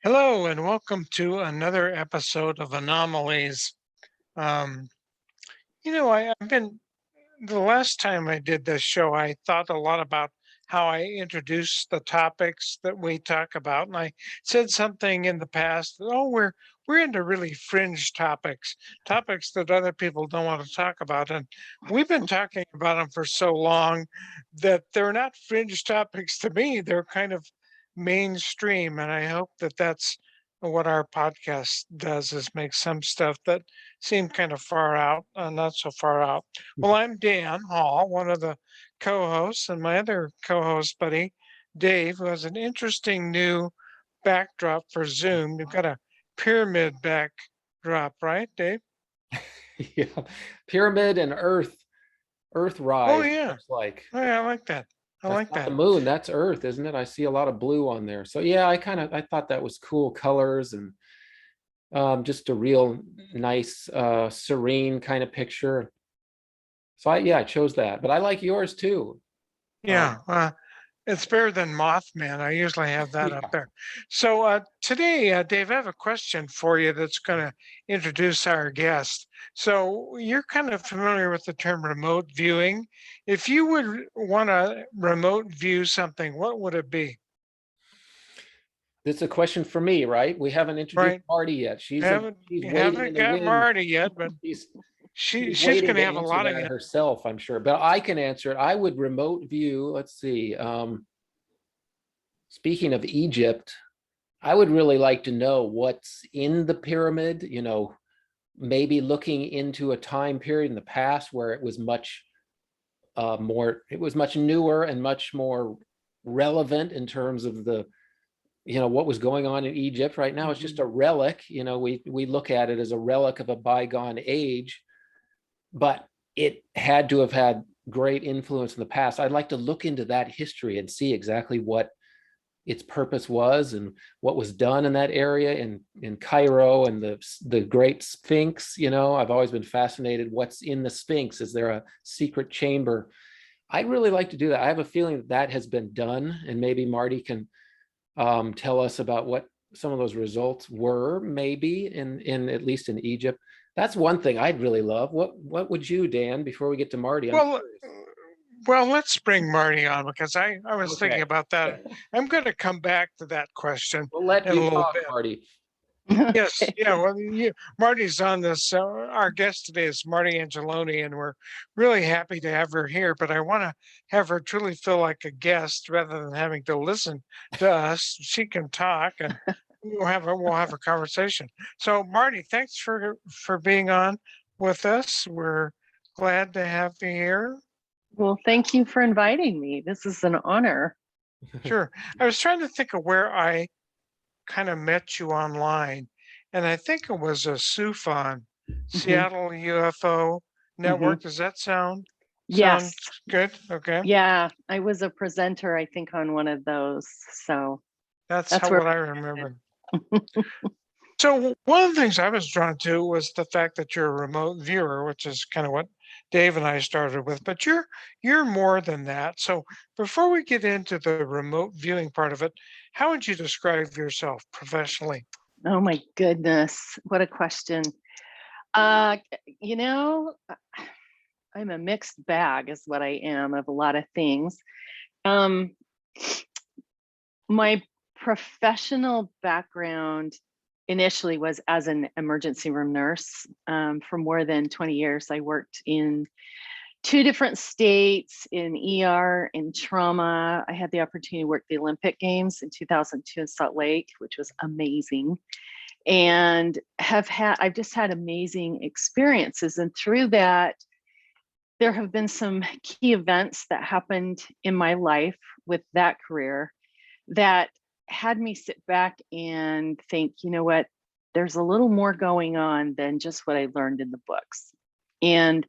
Hello, and welcome to another episode of Anomalies. Um, I've been the last time I did this show, I thought a lot about how I introduce the topics that we talk about, and I said something in the past that we're into really fringe topics, topics that other people don't want to talk about, and we've been talking about them for so long that they're not fringe topics to me. They're kind of mainstream, and I hope that that's what our podcast does is make some stuff that seemed kind of far out, not so far out. Well, I'm Dan Hall, one of the co-hosts, and my other co-host buddy, Dave, who has an interesting new backdrop for Zoom. You've got a pyramid backdrop, right, Dave? Yeah, pyramid and Earth Oh rise. yeah. Looks like Oh, yeah, I like that. I that's like not the that. moon. That's Earth, isn't it? I see a lot of blue on there. So yeah, I thought that was cool colors and just a real nice, serene kind of picture. So I chose that, but I like yours too. Um, Yeah. It's better than Mothman. I usually have that up yeah, there. So today, Dave, I have a question for you that's going to introduce our guest. So you're kind of familiar with the term remote viewing. If you would want to remote view something, what would it be? this is a question for me, right? We haven't introduced Right? Marty yet. Haven't She's waiting haven't in the got wings. Marty yet, but She's she's waiting going to to have a answer lot of that herself, I'm sure. But I can answer it. I would remote view. Let's see. Speaking of Egypt, I would really like to know what's in the pyramid, maybe looking into a time period in the past where it was it was much newer and much more relevant in terms of what was going on in Egypt. Right now, it's just a relic. We look at it as a relic of a bygone age, but it had to have had great influence in the past. I'd like to look into that history and see exactly what its purpose was and what was done in that area in Cairo and the Great Sphinx. I've always been fascinated. What's in the Sphinx? Is there a secret chamber? I'd really like to do that. I have a feeling that has been done, and maybe Marty can tell us about what some of those results were, maybe in at least in Egypt. That's one thing I'd really love. What would you, Dan, before we get to Marty? I'm well. curious. Well, let's bring Marty on because I was thinking Okay. about that. I'm going to come back to that question We'll let in a you little talk, bit. Marty. Yes, yeah. Well, Marty's on this. Our guest today is Marti Angeloni, and we're really happy to have her here. But I want to have her truly feel like a guest rather than having to listen to us. She can talk, and we'll have a conversation. So, Marty, thanks for being on with us. We're glad to have you here. Well, thank you for inviting me. This is an honor. Sure. I was trying to think of where I kind of met you online, and I think it was a SUFON, Mhm, Seattle UFO mhm. Network. Does that sound Yes. good? Okay, Yeah, I was a presenter, I think, on one of those. So that's that's how where what I remember. So one of the things I was drawn to was the fact that you're a remote viewer, which is kind of what Dave and I started with. But you're more than that. So before we get into the remote viewing part of it, how would you describe yourself professionally? oh my goodness, what a question. Uh, you know, uh, I'm a mixed bag, is what I am of a lot of things. Um, my professional background initially was as an emergency room nurse. For more than 20 years, I worked in two different states in ER and trauma. I had the opportunity to work the Olympic Games in 2002 in Salt Lake, which was amazing. And I've just had amazing experiences. And through that, there have been some key events that happened in my life with that career that had me sit back and think, you know what, there's a little more going on than just what I learned in the books. And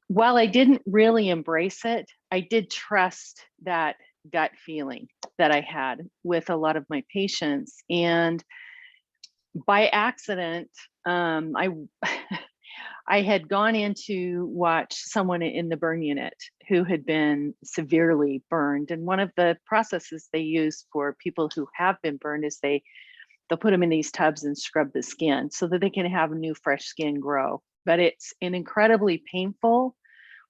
while I didn't really embrace it, I did trust that gut feeling that I had with a lot of my patients. And by accident, I I had gone in to watch someone in the burn unit who had been severely burned. And one of the processes they use for people who have been burned is they they'll put them in these tubs and scrub the skin so that they can have new fresh skin grow. But it's an incredibly painful,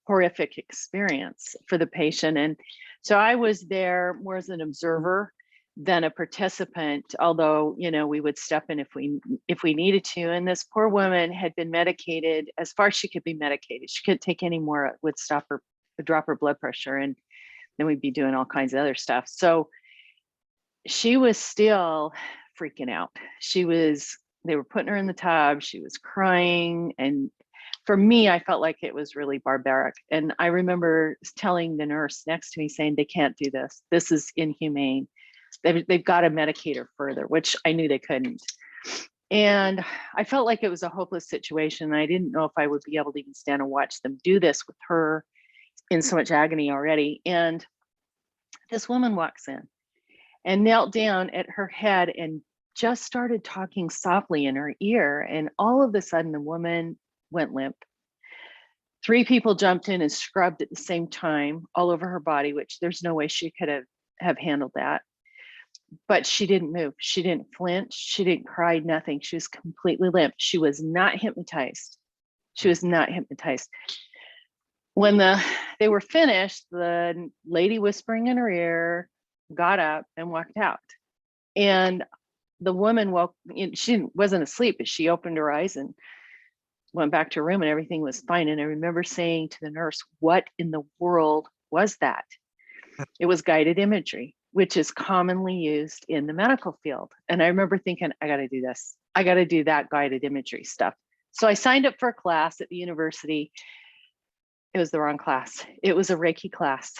horrific experience for the patient. And so I was there more as an observer than a participant, although, you know, we would step in if we needed to. And this poor woman had been medicated as far as she could be medicated. She couldn't take any more. It would stop her, drop her blood pressure, and then we'd be doing all kinds of other stuff. So she was still freaking out. They were putting her in the tub. She was crying. And for me, I felt like it was really barbaric. And I remember telling the nurse next to me saying, they can't do this. This is inhumane. They've got to medicate her further, which I knew they couldn't. And I felt like it was a hopeless situation. I didn't know if I would be able to even stand and watch them do this with her in so much agony already. And this woman walks in and knelt down at her head and just started talking softly in her ear. And all of a sudden, the woman went limp. 3 people jumped in and scrubbed at the same time all over her body, which there's no way she could have handled that. But she didn't move. She didn't flinch. She didn't cry, nothing. She was completely limp. She was not hypnotized. She was not hypnotized. When they were finished, the lady whispering in her ear got up and walked out. And the woman woke, she wasn't asleep, but she opened her eyes and went back to her room and everything was fine. And I remember saying to the nurse, what in the world was that? It was guided imagery, which is commonly used in the medical field. And I remember thinking, I got to do this. I got to do that guided imagery stuff. So I signed up for a class at the university. It was the wrong class. It was a Reiki class.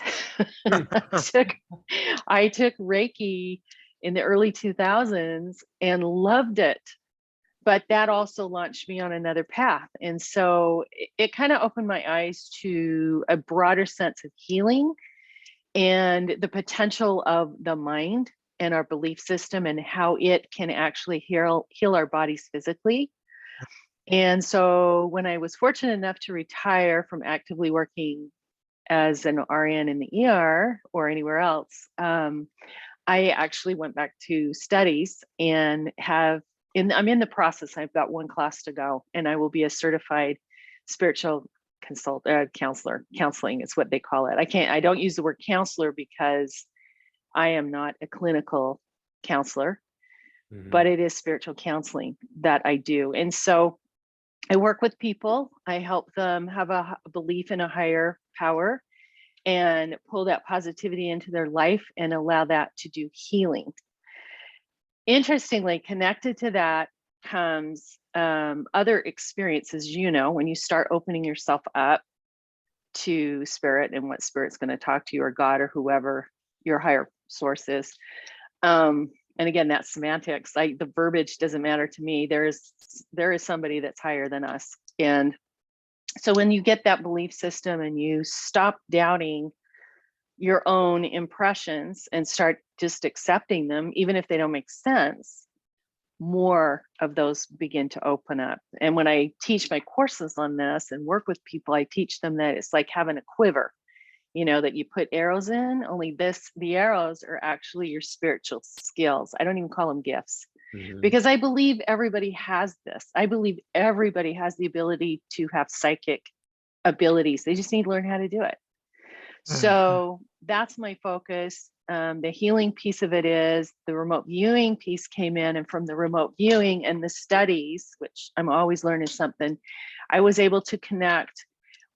I took Reiki in the early 2000s and loved it. But that also launched me on another path. And so it kind of opened my eyes to a broader sense of healing and the potential of the mind and our belief system and how it can actually heal our bodies physically. And so when I was fortunate enough to retire from actively working as an RN in the ER or anywhere else, I actually went back to studies and I'm in the process. I've got 1 class to go, and I will be a certified spiritual counselor. Counseling is what they call it. I don't use the word counselor because I am not a clinical counselor, but it is spiritual counseling that I do. And so I work with people. I help them have a belief in a higher power and pull that positivity into their life and allow that to do healing. Interestingly, connected to that comes other experiences, when you start opening yourself up to spirit and what spirit's going to talk to you, or God, or whoever your higher source is. And again, that's semantics. The verbiage doesn't matter to me. There is somebody that's higher than us. And so when you get that belief system and you stop doubting your own impressions and start just accepting them, even if they don't make sense, more of those begin to open up. And when I teach my courses on this and work with people, I teach them that it's like having a quiver, that you put arrows in, only the arrows are actually your spiritual skills. I don't even call them gifts, because I believe everybody has this. I believe everybody has the ability to have psychic abilities. They just need to learn how to do it. So that's my focus. The healing piece of it is the remote viewing piece came in, and from the remote viewing and the studies, which I'm always learning something, I was able to connect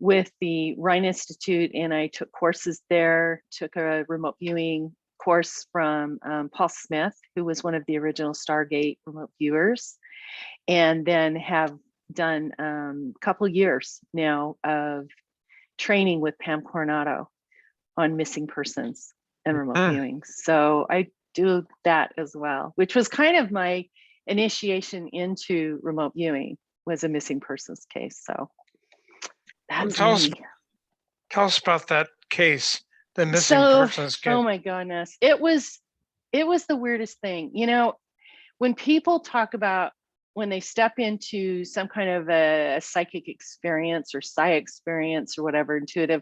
with the Rhine Institute, and I took courses there, took a remote viewing course from Paul Smith, who was one of the original Stargate remote viewers, and then have done a couple years now of training with Pam Coronado on missing persons and remote viewing. So I do that as well, which was kind of my initiation into remote viewing, was a missing persons case. So that's tell me. us about that case, the missing persons case. Oh my goodness. It was the weirdest thing. When people talk about when they step into some kind of a psychic experience or psi experience or whatever, intuitive,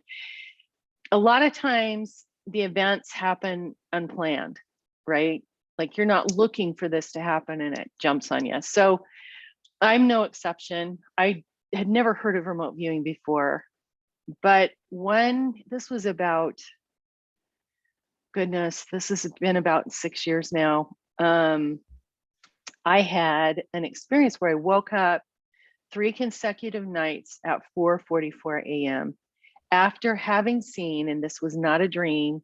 a lot of times the events happen unplanned, right? Like you're not looking for this to happen and it jumps on you. So I'm no exception. I had never heard of remote viewing before, but this was about, goodness, this has been about 6 years now. I had an experience where I woke up 3 consecutive nights at 4:44 a.m. after having seen, and this was not a dream,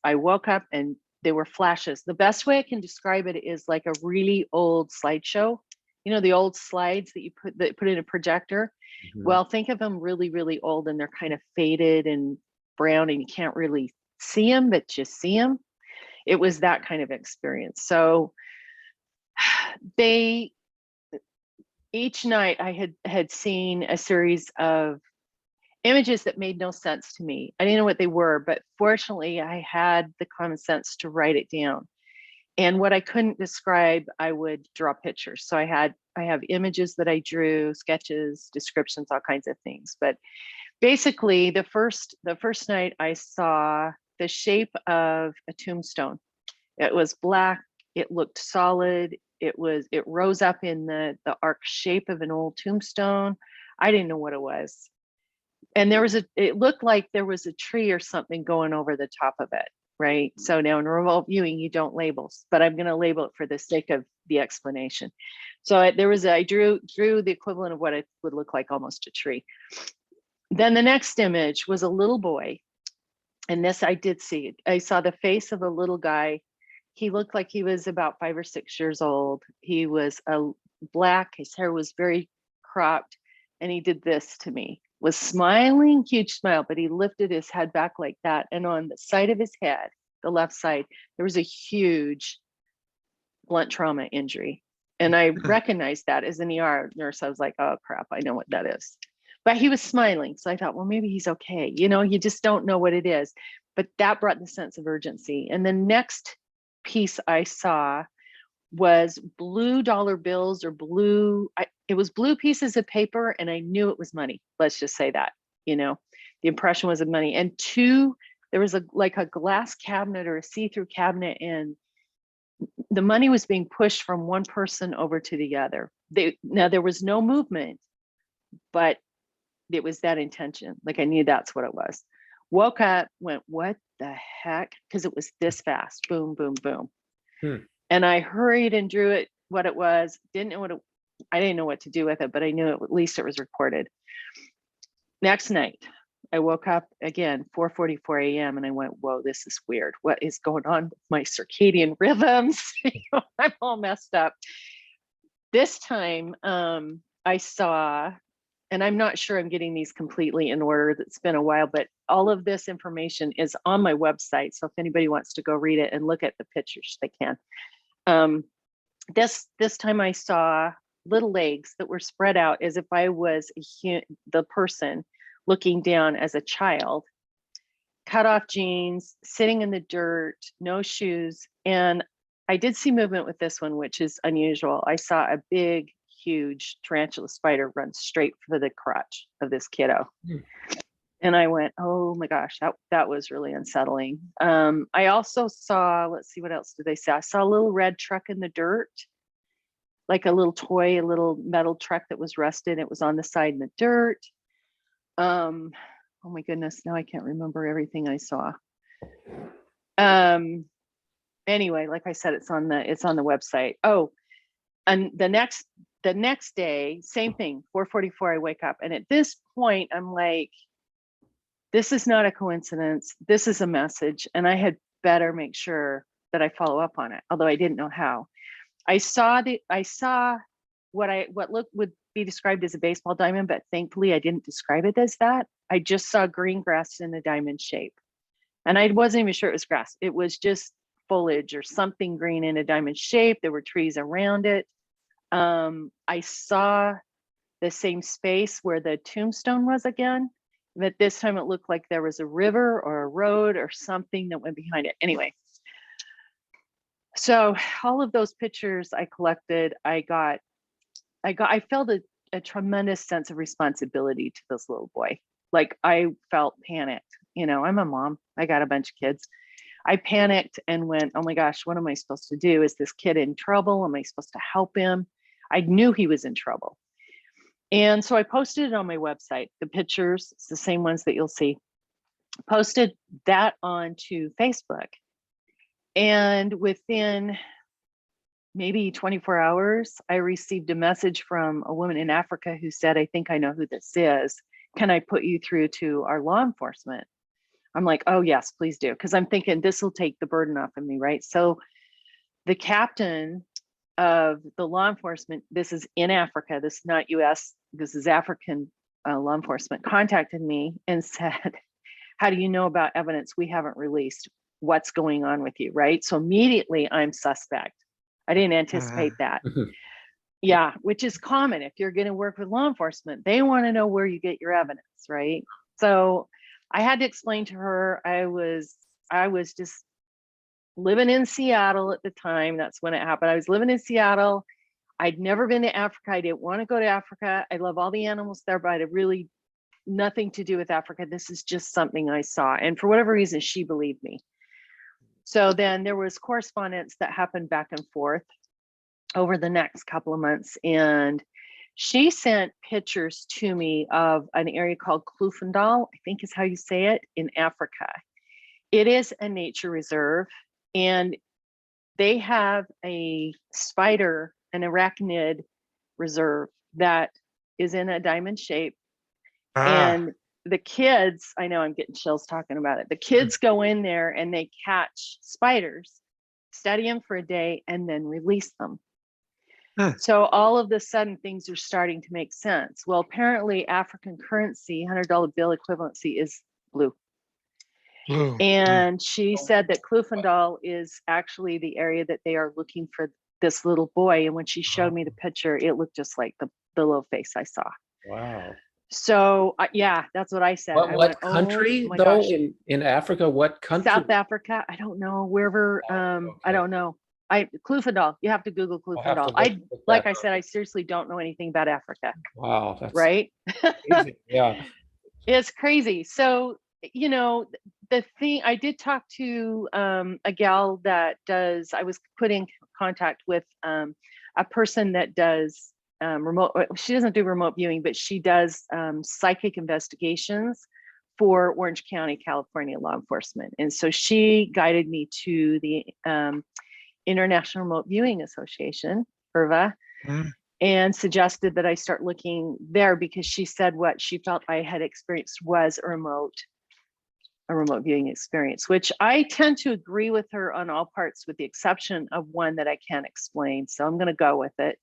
I woke up and they were flashes. The best way I can describe it is like a really old slideshow. You know, the old slides that you put in a projector. Mhm. Well, think of them really, really old, and they're kind of faded and brown and you can't really see them, but just see them. It was that kind of experience. So each night I had seen a series of images that made no sense to me. I didn't know what they were, but fortunately I had the common sense to write it down. And what I couldn't describe, I would draw pictures. So I have images that I drew, sketches, descriptions, all kinds of things. But basically the first night I saw the shape of a tombstone. It was black, it looked solid, it rose up in the arc shape of an old tombstone. I didn't know what it was. And it looked like there was a tree or something going over the top of it, right? So now in remote viewing, you don't label, but I'm going to label it for the sake of the explanation. So I drew the equivalent of what it would look like, almost a tree. Then the next image was a little boy. And this I did see. I saw the face of a little guy. He looked like he was about 5 or 6 years old. He was black, his hair was very cropped, and he did this to me. Was smiling, huge smile, but he lifted his head back like that. And on the side of his head, the left side, there was a huge blunt trauma injury. And I recognized that as an ER nurse. I was like, oh crap, I know what that is. But he was smiling. So I thought, well, maybe he's okay. You know, you just don't know what it is. But that brought the sense of urgency. And the next piece I saw was blue dollar bills or it was blue pieces of paper, and I knew it was money. Let's just say that, you know, the impression was of money. And there was like a glass cabinet or a see-through cabinet, and the money was being pushed from one person over to the other. Now there was no movement, but it was that intention. Like I knew that's what it was. Woke up, went, what the heck? Because it was this fast, boom, boom, boom. And I hurried and drew it, what it was. I didn't know what to do with it, but I knew at least it was recorded. Next night, I woke up again, 4:44 a.m. and I went, whoa, this is weird. What is going on with my circadian rhythms? I'm all messed up. This time I saw, and I'm not sure I'm getting these completely in order. It's been a while, but all of this information is on my website. So if anybody wants to go read it and look at the pictures, they can. This time I saw little legs that were spread out as if I was the person looking down as a child, cut off jeans, sitting in the dirt, no shoes. And I did see movement with this one, which is unusual. I saw a big, huge tarantula spider run straight for the crotch of this kiddo. And I went, oh my gosh, that was really unsettling. I also saw, let's see, what else did they say? I saw a little red truck in the dirt, like a little toy, a little metal truck that was rusted. It was on the side in the dirt. Oh my goodness, now I can't remember everything I saw. Anyway, like I said, it's on the website. Oh, and the next day, same thing, 4:44, I wake up. And at this point, I'm like, this is not a coincidence. This is a message. And I had better make sure that I follow up on it, although I didn't know how. I saw what would be described as a baseball diamond, but thankfully I didn't describe it as that. I just saw green grass in a diamond shape. And I wasn't even sure it was grass. It was just foliage or something green in a diamond shape. There were trees around it. I saw the same space where the tombstone was again, but this time it looked like there was a river or a road or something that went behind it. Anyway, so all of those pictures I collected, I felt a tremendous sense of responsibility to this little boy. Like I felt panicked. You know, I'm a mom. I got a bunch of kids. I panicked and went, oh my gosh, what am I supposed to do? Is this kid in trouble? Am I supposed to help him? I knew he was in trouble. And so I posted it on my website, the pictures, it's the same ones that you'll see, posted that onto Facebook. And within maybe 24 hours, I received a message from a woman in Africa who said, I think I know who this is. Can I put you through to our law enforcement? I'm like, oh yes, please do. Because I'm thinking this will take the burden off of me, right? So the captain of the law enforcement, this is in Africa, this is not US, this is African law enforcement, contacted me and said, how do you know about evidence we haven't released? What's going on with you, right? So immediately I'm suspect. I didn't anticipate that. Yeah, which is common. If you're going to work with law enforcement, they want to know where you get your evidence, right? So I had to explain to her, I was just living in Seattle at the time. That's when it happened. I was living in Seattle. I'd never been to Africa. I didn't want to go to Africa. I love all the animals there, but I had really nothing to do with Africa. This is just something I saw. And for whatever reason, she believed me. So then there was correspondence that happened back and forth over the next couple of months. And she sent pictures to me of an area called Kloofendal, I think is how you say it, in Africa. It is a nature reserve, and they have a spider, an arachnid reserve that is in a diamond shape. And the kids, I know I'm getting chills talking about it. The kids go in there and they catch spiders, study them for a day, and then release them. So all of a sudden things are starting to make sense. Well, apparently African currency, $100 bill equivalency is blue. And she said that Kloofendal is actually the area that they are looking for this little boy. And when she showed me the picture, it looked just like the little face I saw. Wow. So yeah, that's what I said. What country though? In Africa, what country? South Africa. I don't know, wherever. I don't know. Kloofendal. You have to Google Kloofendal. Like I said, I seriously don't know anything about Africa. Wow, that's right. crazy. Yeah, it's crazy. So you know, the thing, I did talk to a gal that does. I was put in contact with a person that does remote. She doesn't do remote viewing, but she does psychic investigations for Orange County, California law enforcement. And so she guided me to the International Remote Viewing Association, IRVA, and suggested that I start looking there because she said what she felt I had experienced was a remote viewing experience, which I tend to agree with her on all parts, with the exception of one that I can't explain. So I'm going to go with it.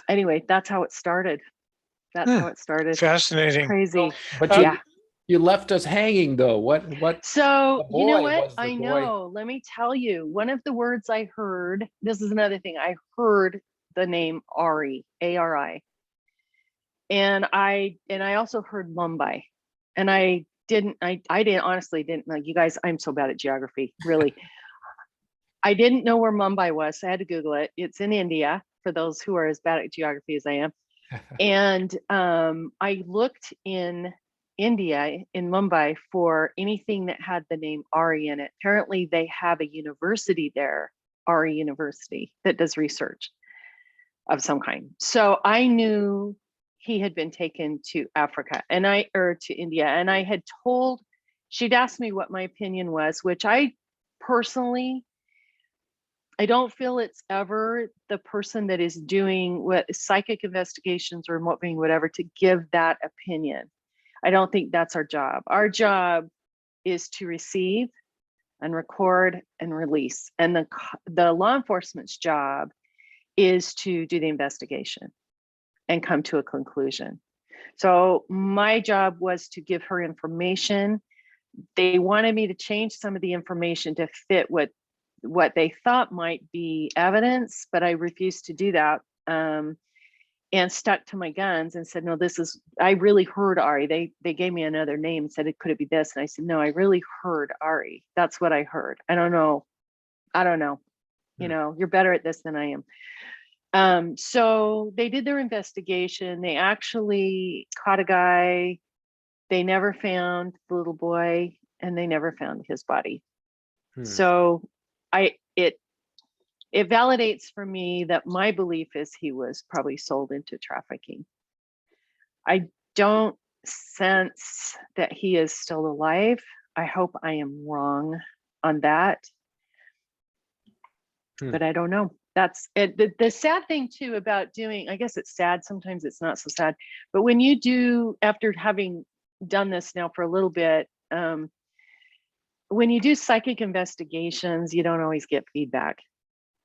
Anyway, that's how it started. Fascinating. Crazy. But yeah. You left us hanging though. What? So you know what? I know. Let me tell you, one of the words I heard, this is another thing, I heard the name Ari, A-R-I. And I also heard Mumbai. And I honestly didn't know, you guys, I'm so bad at geography, really. I didn't know where Mumbai was, so I had to Google it. It's in India, for those who are as bad at geography as I am. And I looked in India, in Mumbai, for anything that had the name Ari in it. Apparently they have a university there, Ari University, that does research of some kind. So I knew he had been taken to Africa or to India. And I had she'd asked me what my opinion was, which I personally, I don't feel it's ever the person that is doing what psychic investigations or remote viewing, whatever, to give that opinion. I don't think that's our job. Our job is to receive and record and release. And the law enforcement's job is to do the investigation and come to a conclusion. So my job was to give her information. They wanted me to change some of the information to fit what they thought might be evidence, but I refused to do that and stuck to my guns and said, no, I really heard Ari. They gave me another name and said, could it be this? And I said, no, I really heard Ari. That's what I heard. I don't know. You know, you're better at this than I am. So they did their investigation. They actually caught a guy. They never found the little boy. and they never found his body. Hmm. So it validates for me that my belief is he was probably sold into trafficking. I don't sense that he is still alive. I hope I am wrong on that, but I don't know. That's it. The sad thing too about doing, I guess it's sad, sometimes it's not so sad, but when you do, after having done this now for a little bit, when you do psychic investigations, you don't always get feedback.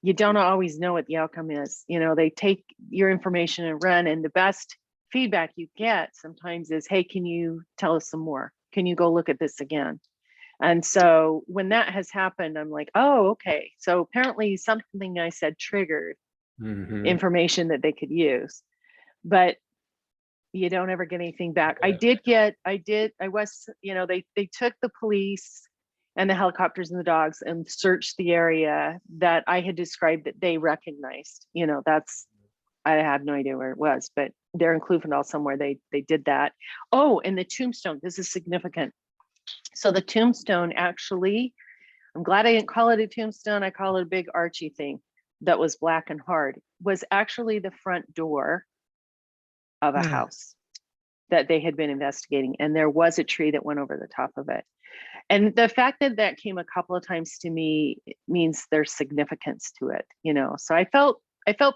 You don't always know what the outcome is. You know, they take your information and run, and the best feedback you get sometimes is, hey, can you tell us some more? Can you go look at this again? And so when that has happened, I'm like, oh, okay. So apparently something I said triggered information that they could use, but you don't ever get anything back. I was, you know, they took the police and the helicopters and the dogs and searched the area that I had described that they recognized. You know, I had no idea where it was, but they're in Klufendal somewhere. They did that. Oh, and the tombstone, this is significant. So the tombstone actually, I'm glad I didn't call it a tombstone. I call it a big archy thing that was black and hard, was actually the front door of a house that they had been investigating. And there was a tree that went over the top of it. And the fact that that came a couple of times to me means there's significance to it, you know. So I felt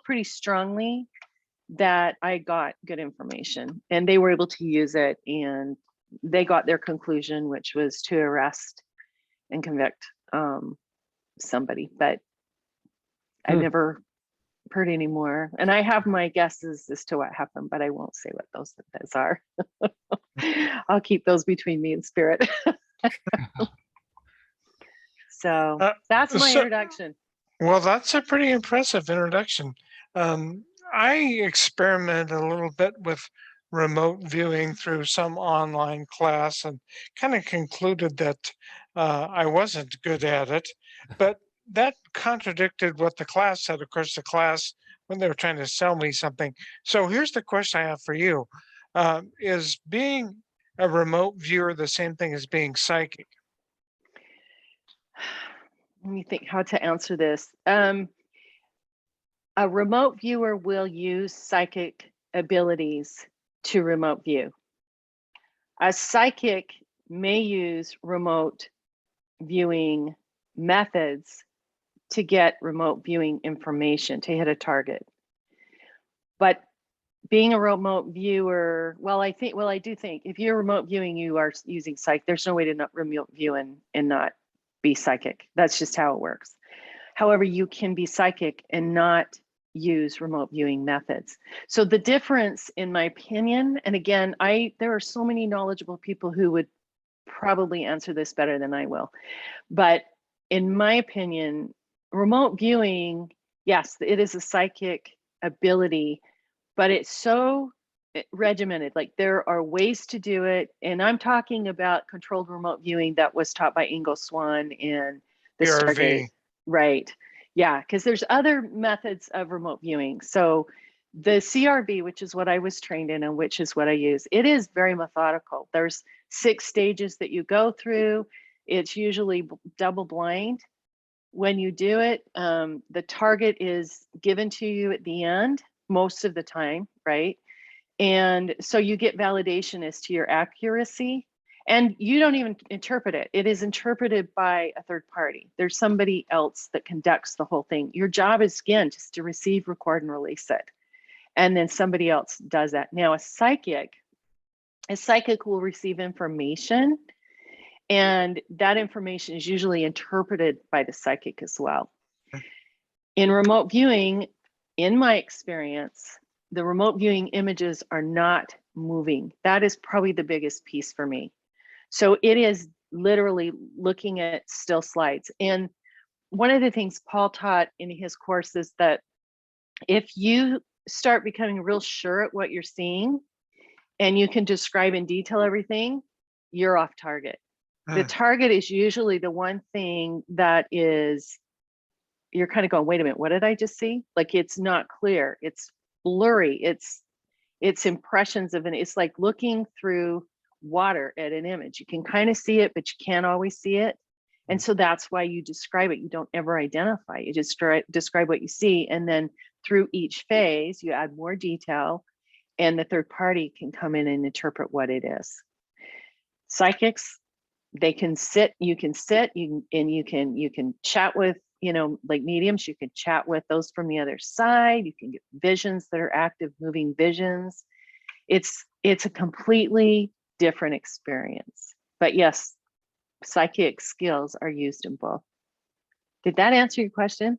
pretty strongly that I got good information and they were able to use it, and they got their conclusion, which was to arrest and convict somebody. But I've never heard any more. And I have my guesses as to what happened, but I won't say what those are. I'll keep those between me and spirit. So that's my introduction. Well, that's a pretty impressive introduction. I experimented a little bit with remote viewing through some online class and kind of concluded that I wasn't good at it, but that contradicted what the class said. Of course, the class, when they were trying to sell me something. So here's the question I have for you. Is being a remote viewer the same thing as being psychic? Let me think how to answer this. A remote viewer will use psychic abilities to remote view. A psychic may use remote viewing methods to get remote viewing information to hit a target. But being a remote viewer, I do think if you're remote viewing, you are using psych. There's no way to not remote view and not be psychic. That's just how it works. However, you can be psychic and not use remote viewing methods. So the difference, in my opinion, and again, there are so many knowledgeable people who would probably answer this better than I will. But in my opinion, remote viewing, yes, it is a psychic ability, but it's so regimented. Like there are ways to do it. And I'm talking about controlled remote viewing that was taught by Ingo Swann in the Stargate. Right. Yeah, because there's other methods of remote viewing. So the CRV, which is what I was trained in and which is what I use, it is very methodical. There's 6 stages that you go through. It's usually double blind. When you do it, the target is given to you at the end most of the time, right? And so you get validation as to your accuracy, and you don't even interpret it. It is interpreted by a third party. There's somebody else that conducts the whole thing. Your job is, again, just to receive, record, and release it. And then somebody else does that. Now, a psychic will receive information, and that information is usually interpreted by the psychic as well. In remote viewing, in my experience, the remote viewing images are not moving. That is probably the biggest piece for me. So it is literally looking at still slides. And one of the things Paul taught in his course is that if you start becoming real sure at what you're seeing and you can describe in detail everything, you're off target. The target is usually the one thing that is, you're kind of going, wait a minute, what did I just see? Like it's not clear. It's blurry. It's impressions of it's like looking through water at an image. You can kind of see it, but you can't always see it. And so that's why you describe it. You don't ever identify. You just describe what you see. And then through each phase, you add more detail, and the third party can come in and interpret what it is. Psychics, they can sit, you can chat with, like mediums, you can chat with those from the other side. You can get visions that are active, moving visions. It's a completely different experience. But yes, psychic skills are used in both. Did that answer your question?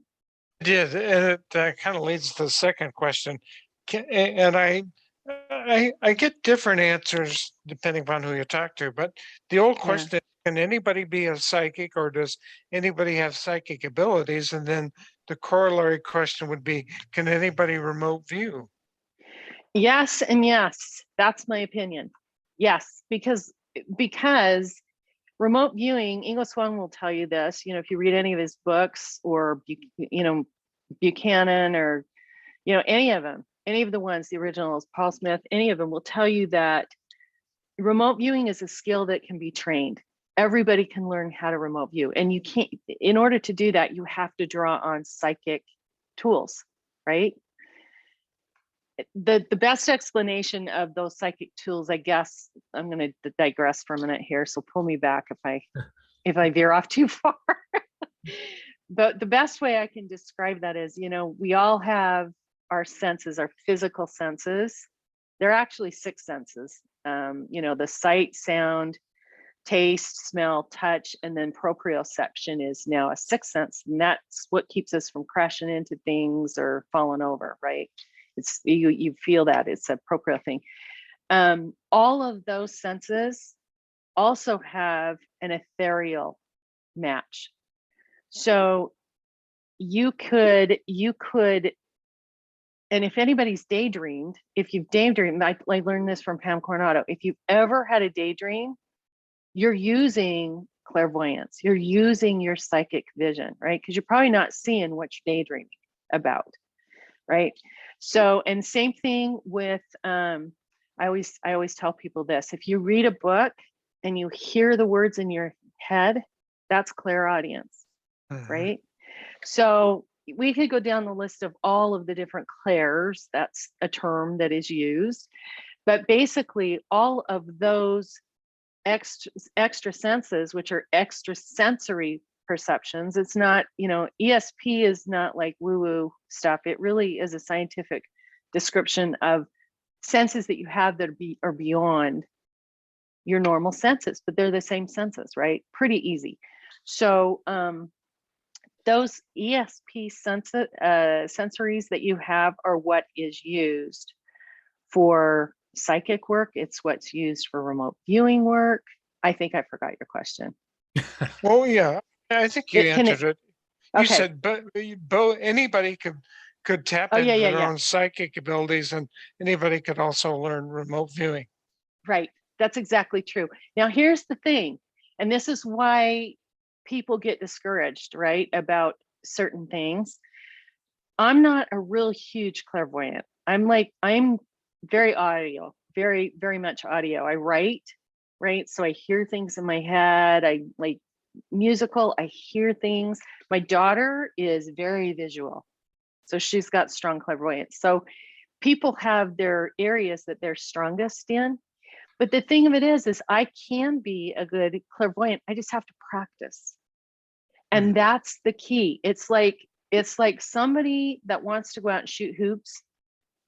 It did, and it kind of leads to the second question. And I get different answers depending upon who you talk to, but the old Yeah. question is, can anybody be a psychic, or does anybody have psychic abilities? And then the corollary question would be, can anybody remote view? Yes and yes. That's my opinion. Yes, because remote viewing, Ingo Swann will tell you this, if you read any of his books, or Buchanan, or any of them, any of the ones, the originals, Paul Smith, any of them will tell you that remote viewing is a skill that can be trained. Everybody can learn how to remote view, and you can't, in order to do that, you have to draw on psychic tools, right? The best explanation of those psychic tools, I guess, I'm going to digress for a minute here, so pull me back if I veer off too far. But the best way I can describe that is, we all have our senses, our physical senses. They're actually 6 senses. The sight, sound, taste, smell, touch, and then proprioception is now a 6th sense, and that's what keeps us from crashing into things or falling over, right? It's you feel that it's a proprioception thing. All of those senses also have an ethereal match. So you could, and if anybody's daydreamed, if you've daydreamed, I learned this from Pam Coronado, if you've ever had a daydream, you're using clairvoyance, you're using your psychic vision, right? Because you're probably not seeing what you're daydreaming about, right? So, and same thing with, I always tell people this, if you read a book and you hear the words in your head, that's clairaudience, right? So we could go down the list of all of the different clairs, that's a term that is used, but basically all of those extra senses, which are extrasensory perceptions, it's not, ESP is not like woo-woo stuff. It really is a scientific description of senses that you have that are beyond your normal senses, but they're the same senses, right? Pretty easy. So those ESP sensories that you have are what is used for psychic work. It's what's used for remote viewing work. I think I forgot your question. Well, yeah, I think you answered it. You Okay. said, but anybody could tap into their own psychic abilities, and anybody could also learn remote viewing. Right. That's exactly true. Now, here's the thing, and this is why people get discouraged, right, about certain things. I'm not a real huge clairvoyant. I'm very audio, very, very much audio. I write, right? So I hear things in my head. I like musical, I hear things. My daughter is very visual. So she's got strong clairvoyance. So people have their areas that they're strongest in. But the thing of it is I can be a good clairvoyant. I just have to practice. And that's the key. It's like somebody that wants to go out and shoot hoops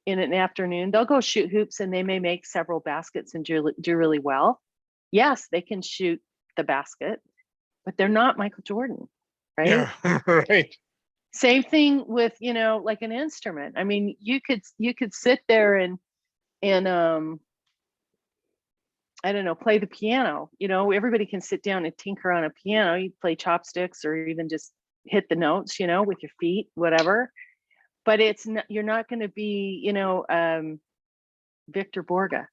in an afternoon. They'll go shoot hoops and they may make several baskets and do really well. Yes, they can shoot the basket, but they're not Michael Jordan, right? Yeah, right. Same thing with, like an instrument. I mean, you could sit there and I don't know, play the piano. Everybody can sit down and tinker on a piano. You play chopsticks or even just hit the notes, with your feet, whatever. But you're not going to be, Victor Borga,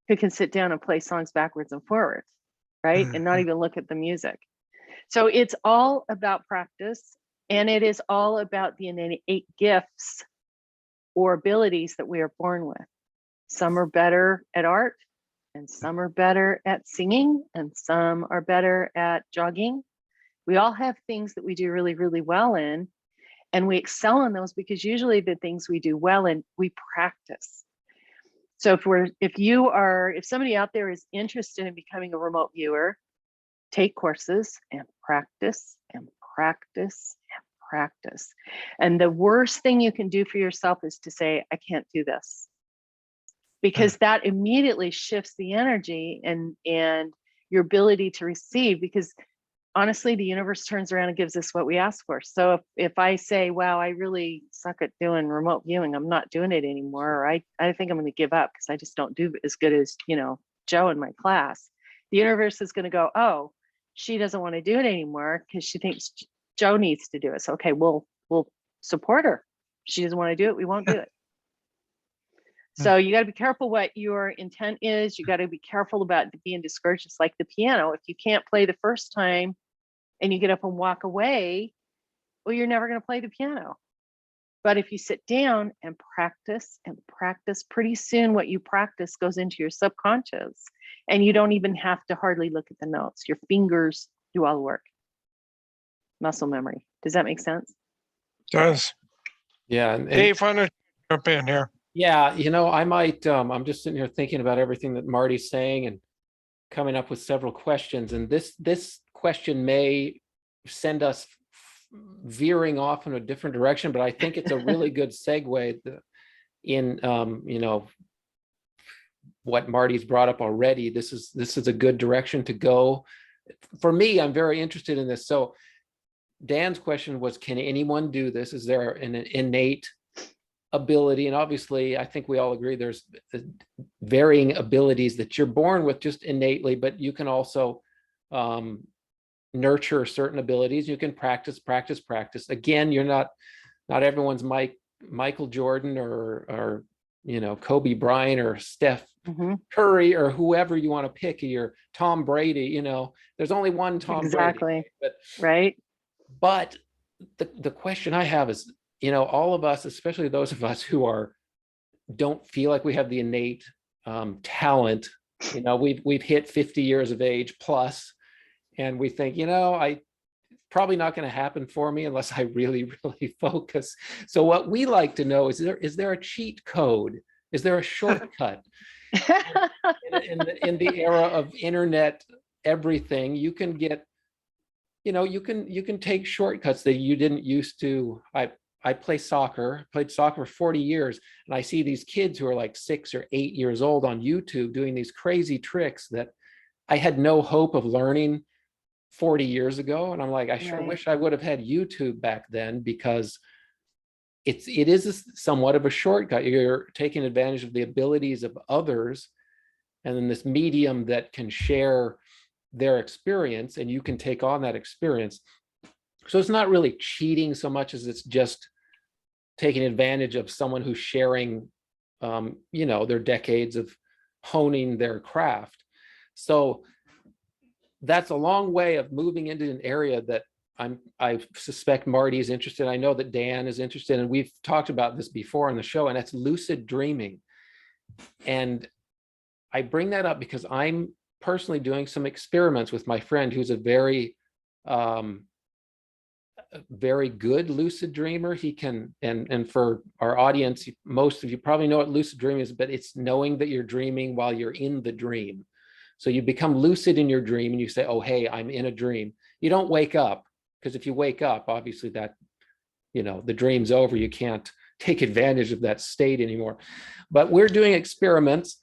who can sit down and play songs backwards and forwards, right? And not even look at the music. So it's all about practice, and it is all about the innate gifts or abilities that we are born with. Some are better at art, and some are better at singing, and some are better at jogging. We all have things that we do really, really well in, and we excel in those because usually the things we do well in, we practice. So if somebody out there is interested in becoming a remote viewer, take courses and practice and practice and practice. And the worst thing you can do for yourself is to say, I can't do this. Because that immediately shifts the energy and your ability to receive, because honestly, the universe turns around and gives us what we ask for. So if I say, wow, I really suck at doing remote viewing, I'm not doing it anymore, or I think I'm going to give up because I just don't do as good as, Joe in my class, the universe is going to go, oh, she doesn't want to do it anymore because she thinks Joe needs to do it. So, okay, we'll support her. She doesn't want to do it. We won't do it. So you got to be careful what your intent is. You got to be careful about being discouraged. It's like the piano. If you can't play the first time and you get up and walk away, well, you're never going to play the piano. But if you sit down and practice, pretty soon what you practice goes into your subconscious, and you don't even have to hardly look at the notes. Your fingers do all the work. Muscle memory. Does that make sense? Does. Yeah. Dave, why don't you jump in here? Yeah, I might, I'm just sitting here thinking about everything that Marty's saying and coming up with several questions. And this question may send us veering off in a different direction, but I think it's a really good segue in, what Marty's brought up already. This is a good direction to go. For me, I'm very interested in this. So Dan's question was, can anyone do this? Is there an innate ability? And obviously, I think we all agree there's varying abilities that you're born with just innately, but you can also nurture certain abilities. You can practice. Again, you're not everyone's Michael Jordan or Kobe Bryant or Steph Curry or whoever you want to pick. You're Tom Brady. There's only one Tom exactly. Brady. Right. But the question I have is, all of us, especially those of us who don't feel like we have the innate talent, we've hit 50 years of age plus, and we think, I probably not going to happen for me unless I really, really focus. So what we like to know is there a cheat code? Is there a shortcut? in the era of internet everything, you can get, you can take shortcuts that you didn't used to. I played soccer for 40 years, and I see these kids who are like 6 or 8 years old on YouTube doing these crazy tricks that I had no hope of learning 40 years ago. And I'm like, I sure wish I would have had YouTube back then, because it is somewhat of a shortcut. You're taking advantage of the abilities of others, and then this medium that can share their experience, and you can take on that experience. So it's not really cheating so much as it's just taking advantage of someone who's sharing, their decades of honing their craft. So that's a long way of moving into an area that I suspect Marty is interested in. I know that Dan is interested, and we've talked about this before on the show, and that's lucid dreaming. And I bring that up because I'm personally doing some experiments with my friend who's a very good lucid dreamer. He can, and for our audience, most of you probably know what lucid dreaming is, but it's knowing that you're dreaming while you're in the dream. So you become lucid in your dream and you say, oh, hey, I'm in a dream. You don't wake up, because if you wake up, obviously that, the dream's over. You can't take advantage of that state anymore. But we're doing experiments.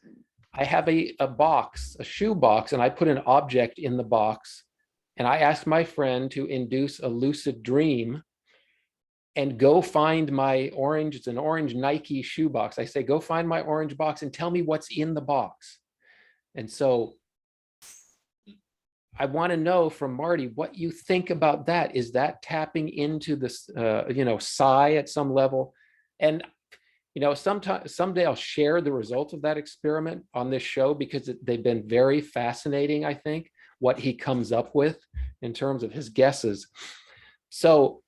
I have a box, a shoe box, and I put an object in the box. And I asked my friend to induce a lucid dream and go find my orange, it's an orange Nike shoe box. I say, go find my orange box and tell me what's in the box. And so I want to know from Marty what you think about that. Is that tapping into this, psi at some level? And, someday I'll share the results of that experiment on this show, because they've been very fascinating, I think, what he comes up with in terms of his guesses. So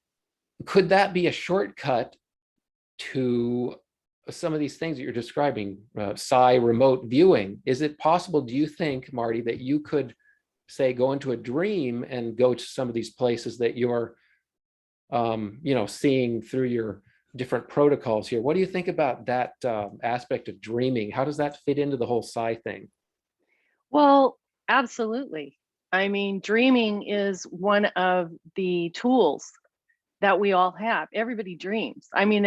could that be a shortcut to some of these things that you're describing, psi remote viewing, is it possible, do you think, Marty, that you could say go into a dream and go to some of these places that you're seeing through your different protocols here? What do you think about that aspect of dreaming? How does that fit into the whole psi thing? Well, absolutely. I mean, dreaming is one of the tools that we all have. Everybody dreams. I mean,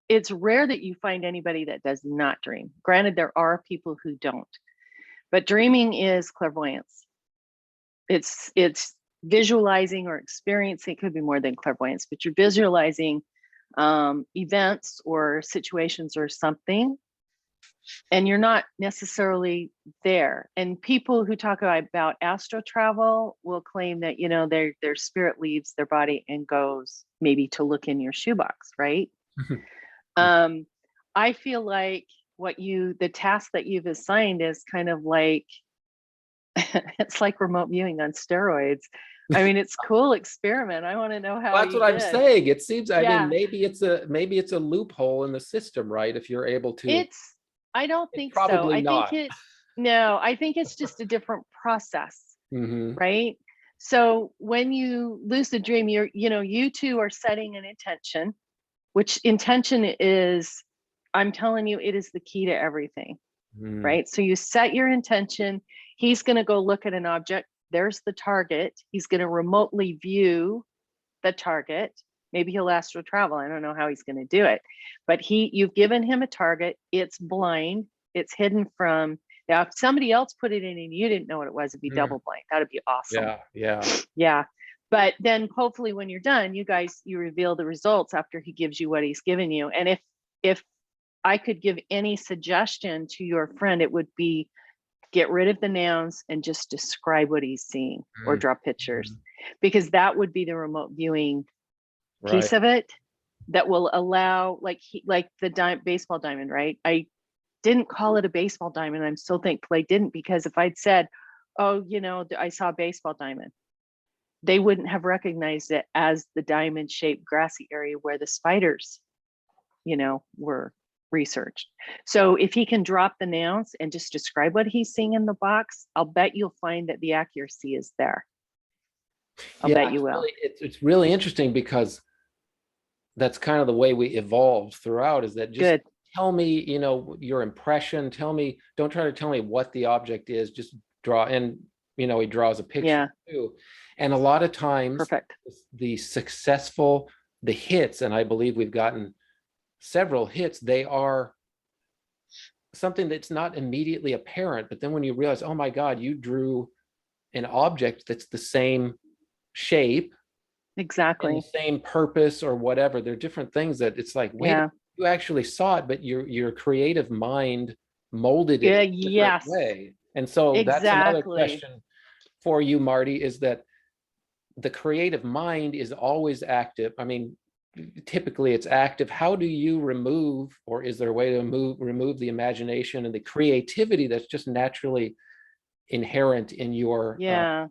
it's rare that you find anybody that does not dream. Granted, there are people who don't, but dreaming is clairvoyance. It's visualizing or experiencing. It could be more than clairvoyance, but you're visualizing events or situations or something, and you're not necessarily there. And people who talk about astral travel will claim that, their spirit leaves their body and goes maybe to look in your shoebox, right? I feel like the task that you've assigned is kind of like, it's like remote viewing on steroids. I mean, it's cool experiment. I want to know how. Well, that's what I'm saying. It seems, I mean, maybe it's a loophole in the system, right? If you're able to. I don't think so. Probably not. I think it's just a different process, right? So when you lose the dream, you two are setting an intention, which intention is, I'm telling you, it is the key to everything, right? So you set your intention. He's going to go look at an object. There's the target. He's going to remotely view the target. Maybe he'll astral travel. I don't know how he's going to do it, but you've given him a target. It's blind. It's hidden from. Now, if somebody else put it in and you didn't know what it was, it'd be double blind. That'd be awesome. Yeah. But then hopefully when you're done, you reveal the results after he gives you what he's given you. And if I could give any suggestion to your friend, it would be get rid of the nouns and just describe what he's seeing or draw pictures, because that would be the remote viewing piece of it that will allow, like the baseball diamond, right? I didn't call it a baseball diamond. I'm so thankful I didn't, because if I'd said, oh, I saw a baseball diamond, they wouldn't have recognized it as the diamond shaped grassy area where the spiders, were researched. So if he can drop the nouns and just describe what he's seeing in the box, I'll bet you'll find that the accuracy is there. I'll bet you will. It's really interesting, because that's kind of the way we evolved throughout, is that just tell me, your impression, don't try to tell me what the object is, just draw. And, he draws a picture too. And a lot of times the hits, and I believe we've gotten several hits, they are something that's not immediately apparent, but then when you realize, oh my God, you drew an object that's the same shape, exactly, and the same purpose or whatever, there are different things that it's like, wait, you actually saw it, but your creative mind molded it a different way. And so that's another question for you, Marty, is that the creative mind is always active. I mean, typically it's active. How do you remove, or is there a way to remove the imagination and the creativity that's just naturally inherent in your your